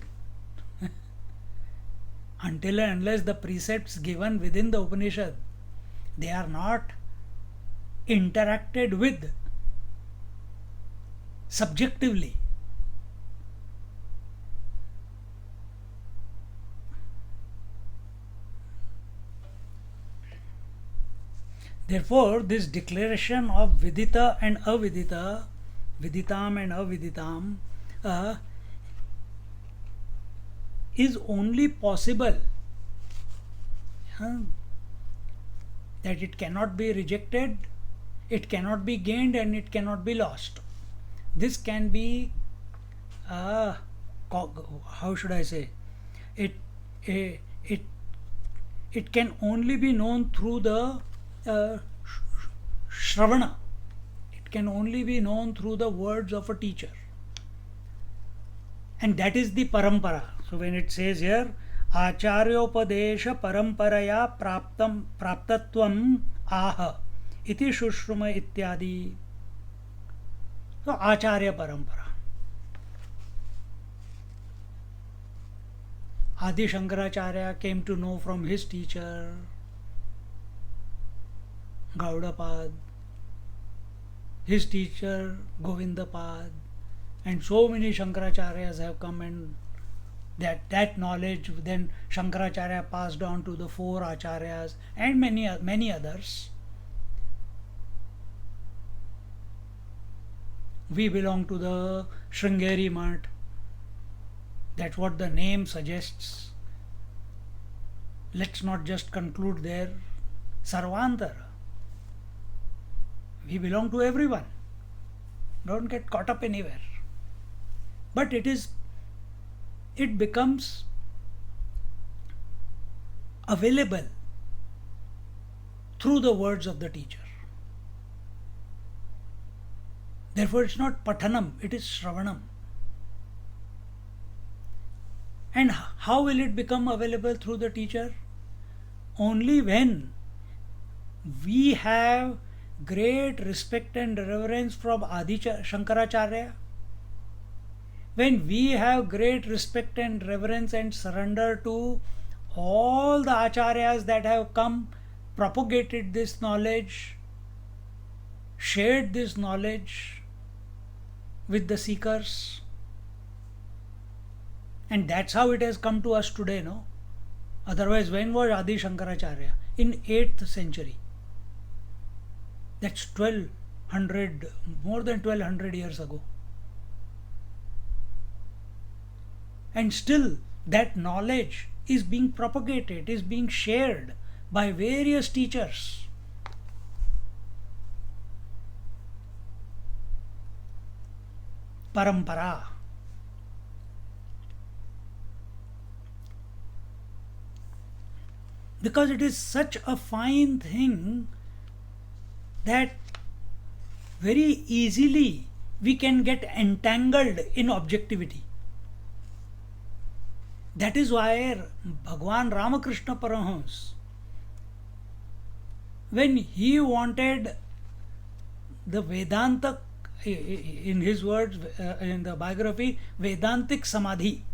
Until and unless the precepts given within the Upanishad, they are not interacted with subjectively. Therefore, this declaration of Vidita and Avidita, Viditam and Aviditam, is only possible that it cannot be rejected, it cannot be gained, and it cannot be lost. This can be, how should I say, it can only be known through the Shravana. It can only be known through the words of a teacher. And that is the parampara. So when it says here, Acharyopadesha paramparaya praptatvam aha iti shushruma ityadi. So Acharya Parampara. Adi Shankaracharya came to know from his teacher Gaudapad, his teacher Govindapad, and so many Shankaracharyas have come, and that knowledge then Shankaracharya passed on to the four Acharyas and many others. We belong to the Sringeri Math. That's what the name suggests. Let's not just conclude there. Sarvantara. We belong to everyone. Don't get caught up anywhere. But it becomes available through the words of the teacher. Therefore, it's not pathanam, it is shravanam. And how will it become available through the teacher? Only when we have great respect and reverence from Adi Shankaracharya, when we have great respect and reverence and surrender to all the Acharyas that have come, propagated this knowledge, shared this knowledge with the seekers. And that's how it has come to us today, no? Otherwise, when was Adi Shankaracharya? In 8th century. That's more than 1200 years ago. And still that knowledge is being propagated, is being shared by various teachers. Parampara. Because it is such a fine thing that very easily we can get entangled in objectivity. That is why Bhagwan Ramakrishna Paramahamsa, when he wanted the Vedanta, in his words, in the biography, Vedantic Samadhi,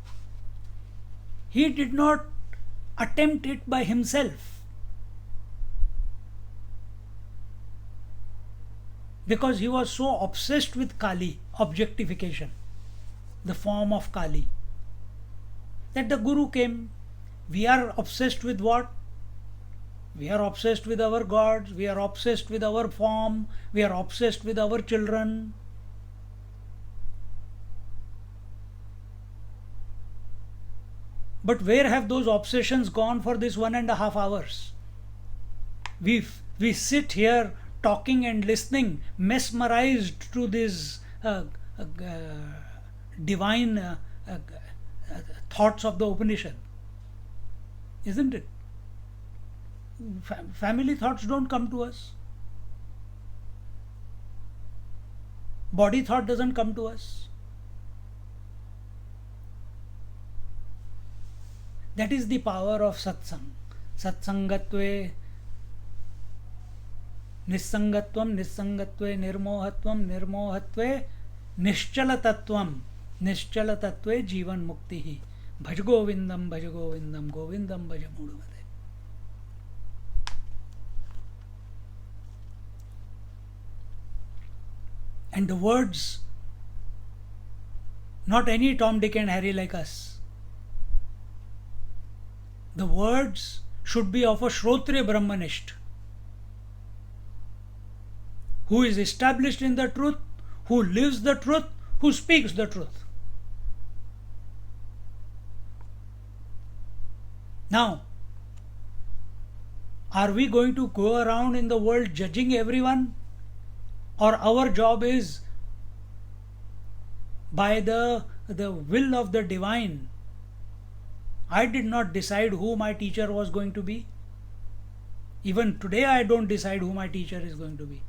he did not attempt it by himself, because he was so obsessed with Kali, objectification, the form of Kali, that the Guru came. We are obsessed with what? We are obsessed with our gods, we are obsessed with our form, we are obsessed with our children. But where have those obsessions gone for this 1.5 hours? We sit here talking and listening, mesmerized to these divine thoughts of the Upanishad. Isn't it? Family thoughts don't come to us. Body thought doesn't come to us. That is the power of satsang. Satsangatve nissangatvam, nissangatve nirmohatvam, nirmohatve nischalatatvam, nischalatatve jivan muktihi. Bhaj Govindam, Bhaj Govindam, Govindam Bhaj Mudumade. And the words, not any Tom, Dick and Harry like us. The words should be of a Shrotriya Brahmanist, who is established in the truth, who lives the truth, who speaks the truth. Now, are we going to go around in the world judging everyone? Or our job is, by the will of the divine, I did not decide who my teacher was going to be. Even today I don't decide who my teacher is going to be.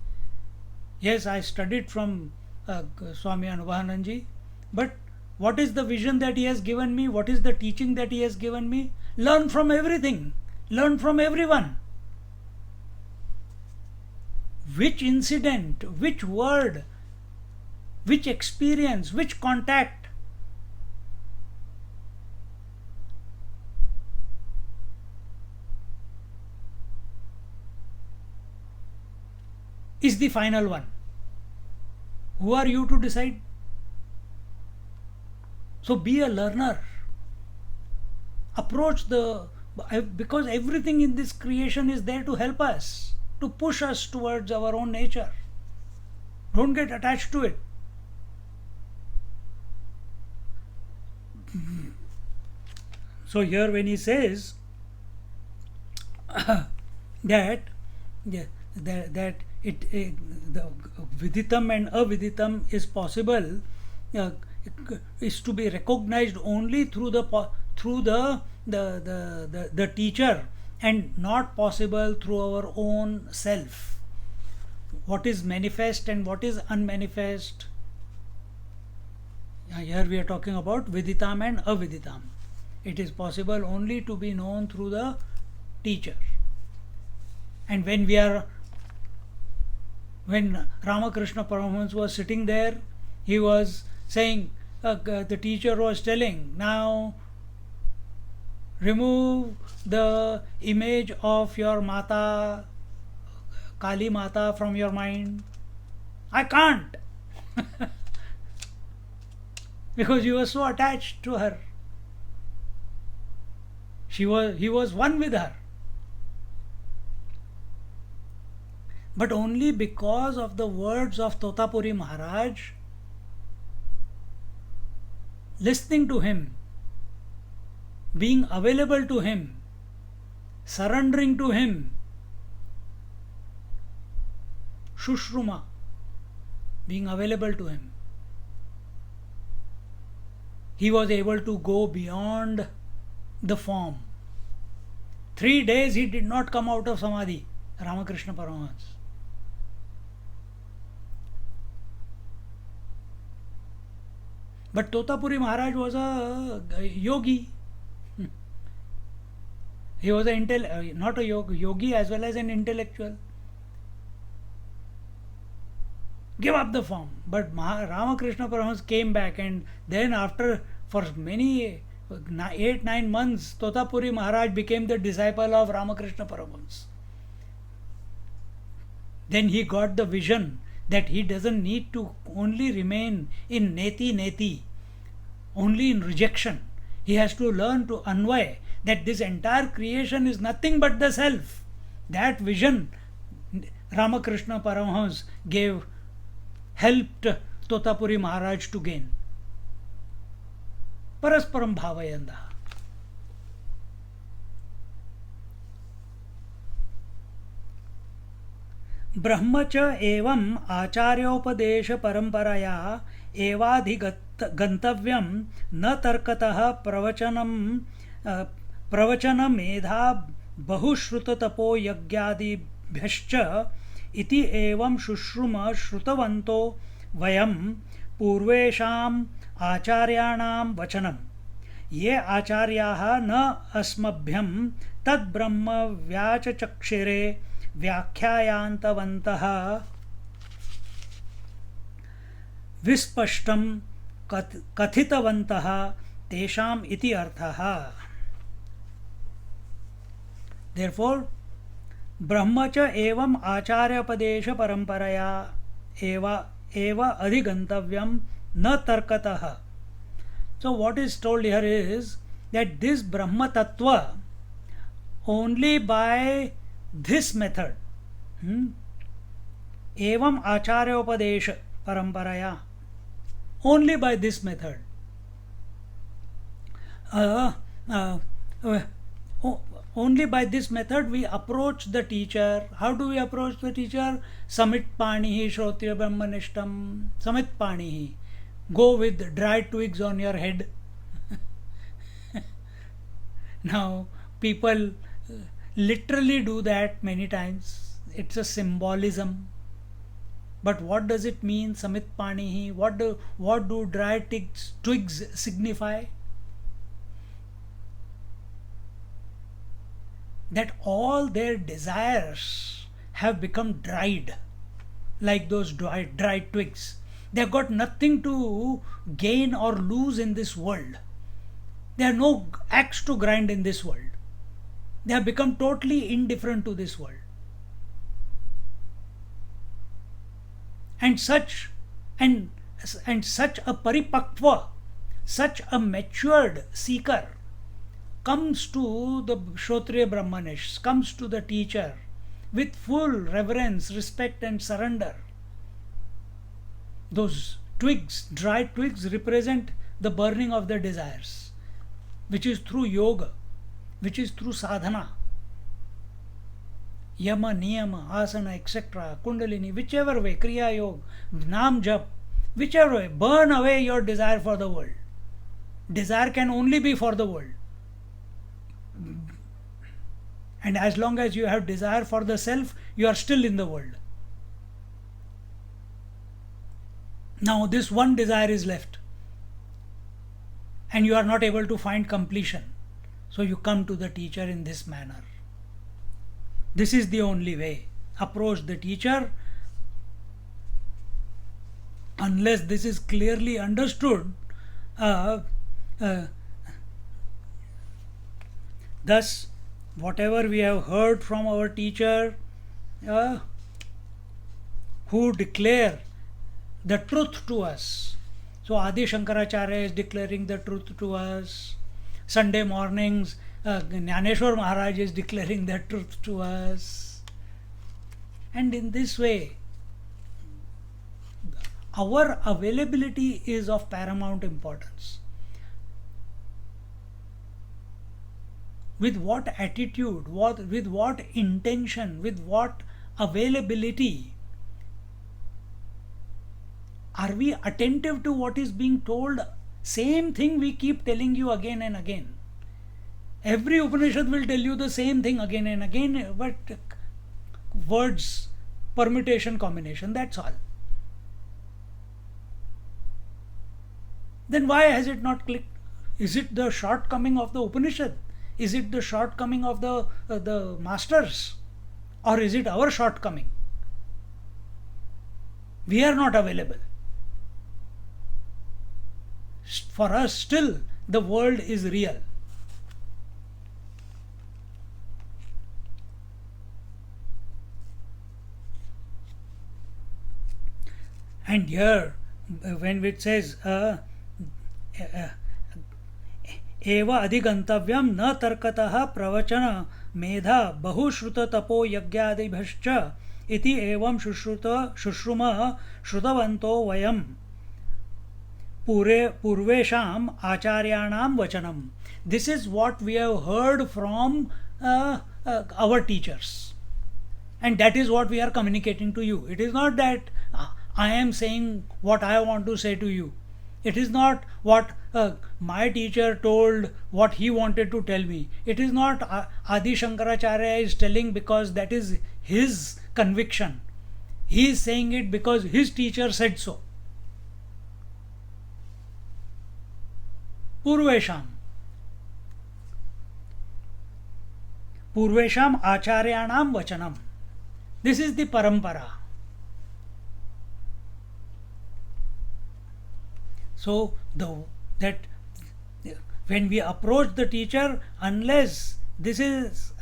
Yes, I studied from Swami Anubhavanandaji, but what is the vision that he has given me? What is the teaching that he has given me? Learn from everything. Learn from everyone. Which incident, which word, which experience, which contact is the final one? Who are you to decide? So be a learner. Approach the, because everything in this creation is there to help us, to push us towards our own nature. Don't get attached to it. So here when he says that that the viditam and aviditam is possible, is to be recognized only through the teacher, and not possible through our own self. What is manifest and what is unmanifest? Here we are talking about viditam and aviditam. It is possible only to be known through the teacher. And when Ramakrishna Paramahamsa was sitting there, he was saying, the teacher was telling, now remove the image of your Mata, Kali Mata, from your mind. I can't. Because he was so attached to her. He was one with her. But only because of the words of Totapuri Maharaj, listening to him, being available to him, surrendering to him, Shushruma, being available to him, he was able to go beyond the form. 3 days he did not come out of Samadhi, Ramakrishna Paramahamsa. But Totapuri Maharaj was a yogi. He was not a yogi as well as an intellectual. Give up the form. But Ramakrishna Paramahamsa came back, and then for many 8-9 months, Totapuri Maharaj became the disciple of Ramakrishna Paramahamsa. Then he got the vision that he doesn't need to only remain in neti, only in rejection. He has to learn to anvay, that this entire creation is nothing but the self. That vision Ramakrishna Paramahamsa helped Totapuri Maharaj to gain. Parasparam bhavayanda. ब्रह्म च एवं आचार्योपदेश परंपरया एवाधिगन्तव्यं न तर्कतः प्रवचन मेधा बहुश्रुत तपो यज्ञादिभ्यश्च इति एवं शुश्रुम श्रुतवन्तो वयं पूर्वेषाम् आचार्याणां वचनं ये आचार्याः न अस्मभ्यं तद्ब्रह्म व्याचचक्षिरे व्याख्यायान्तवन्तः विस्पष्टं कथितवन्तः तेषाम् इति अर्थः. Therefore, ब्रह्म च एवं आचार्योपदेश परंपरया एव अधिगंतव्यम न तर्कतः. So what is told here is that this Brahma Tattva, only by this method, evam acharyopadesha paramparaya, only by this method, only by this method we approach the teacher. How do we approach the teacher? Samit panihi shrotriya brahmanishtam. Samit panihi. Go with dry twigs on your head. Now people literally do that many times. It's a symbolism. But what does it mean, Samit Panihi? What do dry twigs signify? That all their desires have become dried, like those dry twigs. They have got nothing to gain or lose in this world. They have no axe to grind in this world. They have become totally indifferent to this world. And such and such a paripakva, such a matured seeker comes to the Shrotriya Brahmanish, comes to the teacher with full reverence, respect, and surrender. Those twigs, dry twigs, represent the burning of the desires, which is through yoga, which is through sadhana. Yama, Niyama, Asana, etc., Kundalini, whichever way, Kriya Yoga, Nam Jap, whichever way, burn away your desire for the world. Desire can only be for the world. And as long as you have desire for the self, you are still in the world. Now this one desire is left. And you are not able to find completion. So you come to the teacher in this manner. This is the only way. Approach the teacher. Unless this is clearly understood, thus, whatever we have heard from our teacher, who declare the truth to us. So Adi Shankaracharya is declaring the truth to us. Sunday mornings, Jnaneshwar Maharaj is declaring the truth to us. And in this way, our availability is of paramount importance. With what attitude, with what intention, with what availability are we attentive to what is being told? Same thing we keep telling you again and again. Every Upanishad will tell you the same thing again and again, but words, permutation, combination, that's all. Then why has it not clicked? Is it the shortcoming of the Upanishad? Is it the shortcoming of the masters? Or is it our shortcoming? We are not available. For us still the world is real. And here when it says एव अधिगंतव्यम न तर्कतः प्रवचन मेधा बहुश्रुत तपो यज्ञादिभ्यश्च इति एवं शुश्रुम श्रुतवन्तो वयम पूर्वेषाम आचार्याणाम वचनम. This is what we have heard from our teachers, and that is what we are communicating to you. It is not that I am saying what I want to say to you. It is not what my teacher told, what he wanted to tell me. It is not Adi Shankaracharya is telling because that is his conviction. He is saying it because his teacher said so. Purvesham acharyanam vachanam. This is the parampara. So that when we approach the teacher, unless this is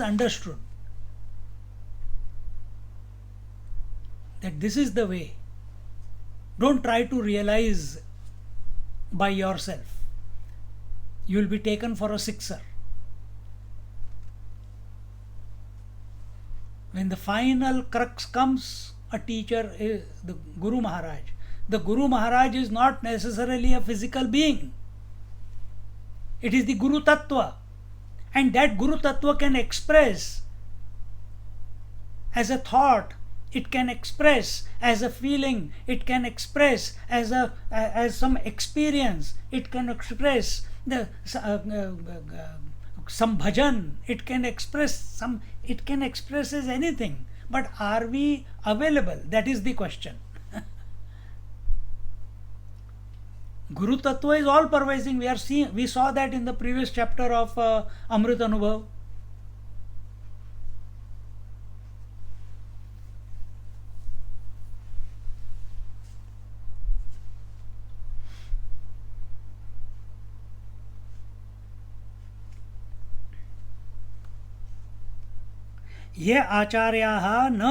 understood, that this is the way, don't try to realize by yourself. You will be taken for a sixer. When the final crux comes, a teacher is the Guru Maharaj. The Guru Maharaj is not necessarily a physical being. It is the Guru Tattva. And that Guru Tattva can express as a thought, it can express as a feeling, it can express as some experience, it can express some bhajan, it can express as anything. But are we available? That is the question. Guru Tattva is all pervasive. We saw that in the previous chapter of Amrit Anubhav. ये आचार्याः न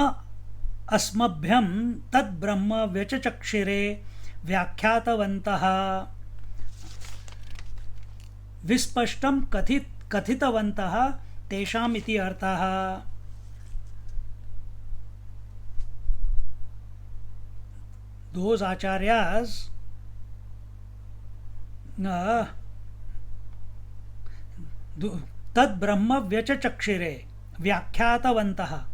अस्मभ्यं तद्ब्रह्म व्यचचक्षिरे व्याख्यातवन्तः विस्पष्टं कथितवन्तः तेषाम् इति अर्थः. Those acharyas tad brahma vyachachakshire vyakhyatavantah,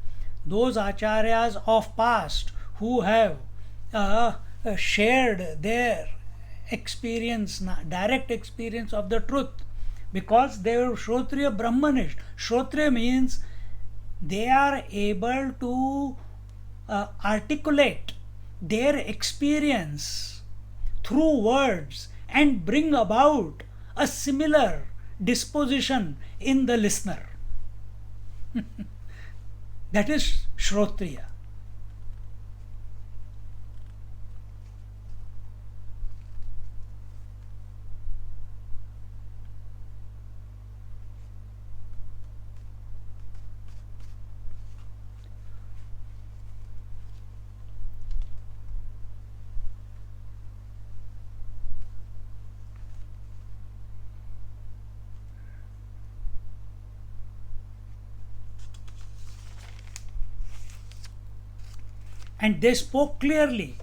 those acharyas of past who have shared their experience, direct experience of the truth, because they were Shrotriya Brahmanish. Shrotriya means they are able to articulate their experience through words and bring about a similar disposition in the listener. That is Shrotriya. And they spoke clearly.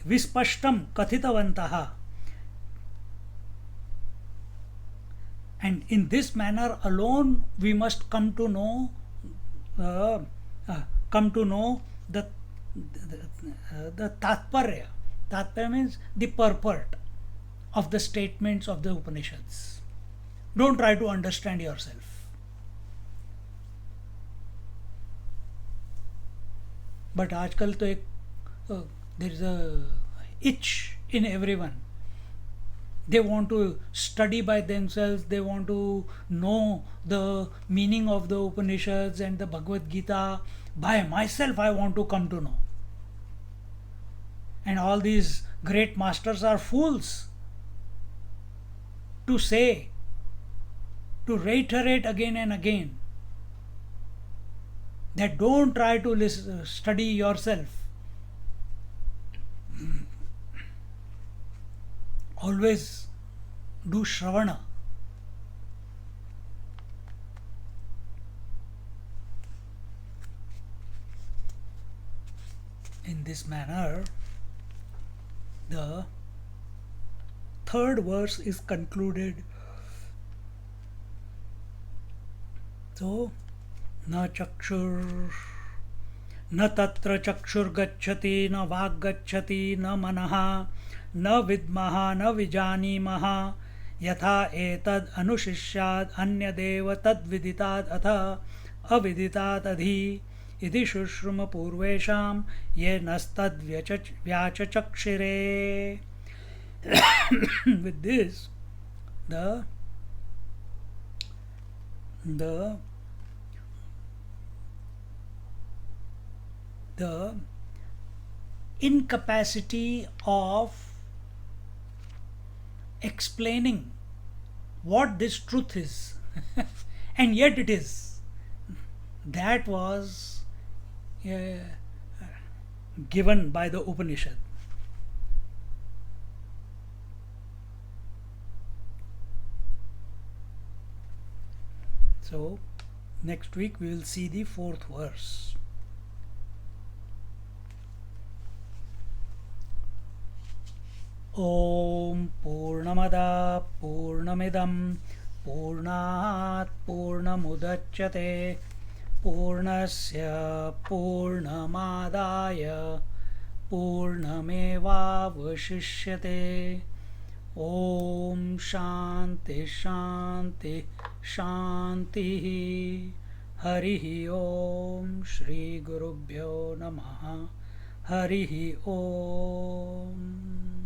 Vispashtam kathitavantaha. And in this manner alone we must come to know the tatparya. Tatparya means the purport of the statements of the Upanishads. Don't try to understand yourself. But आजकल तो एक there is a itch in everyone. They want to study by themselves. They want to know the meaning of the Upanishads and the Bhagavad Gita. By myself I want to come to know. And all these great masters are fools to say, to reiterate again and again, that don't try to study yourself. Always do Shravana. In this manner, the third verse is concluded. So, न चक्षुर न तत्र चक्षुर गच्छति न वाक् गच्छति न मनः न विद्मः न विजानीमः यथा एतद् अनुशिष्याद् अन्यदेव तद्विदिताद् अथ अविदिताद् अधि इति शुश्रुम पूर्वेषां ये नस्तद् व्याचचक्षिरे. With this, the incapacity of explaining what this truth is and yet it is, that was given by the Upanishad. So next week we will see the fourth verse. Om Purnamada Purnamidam Purnat Purnamudachyate Purnasya Purnamadaya Purnamevavashishyate. Om Shanti Shanti Shanti. Harihi Om Shri Gurubhyo Namaha. Harihi Om.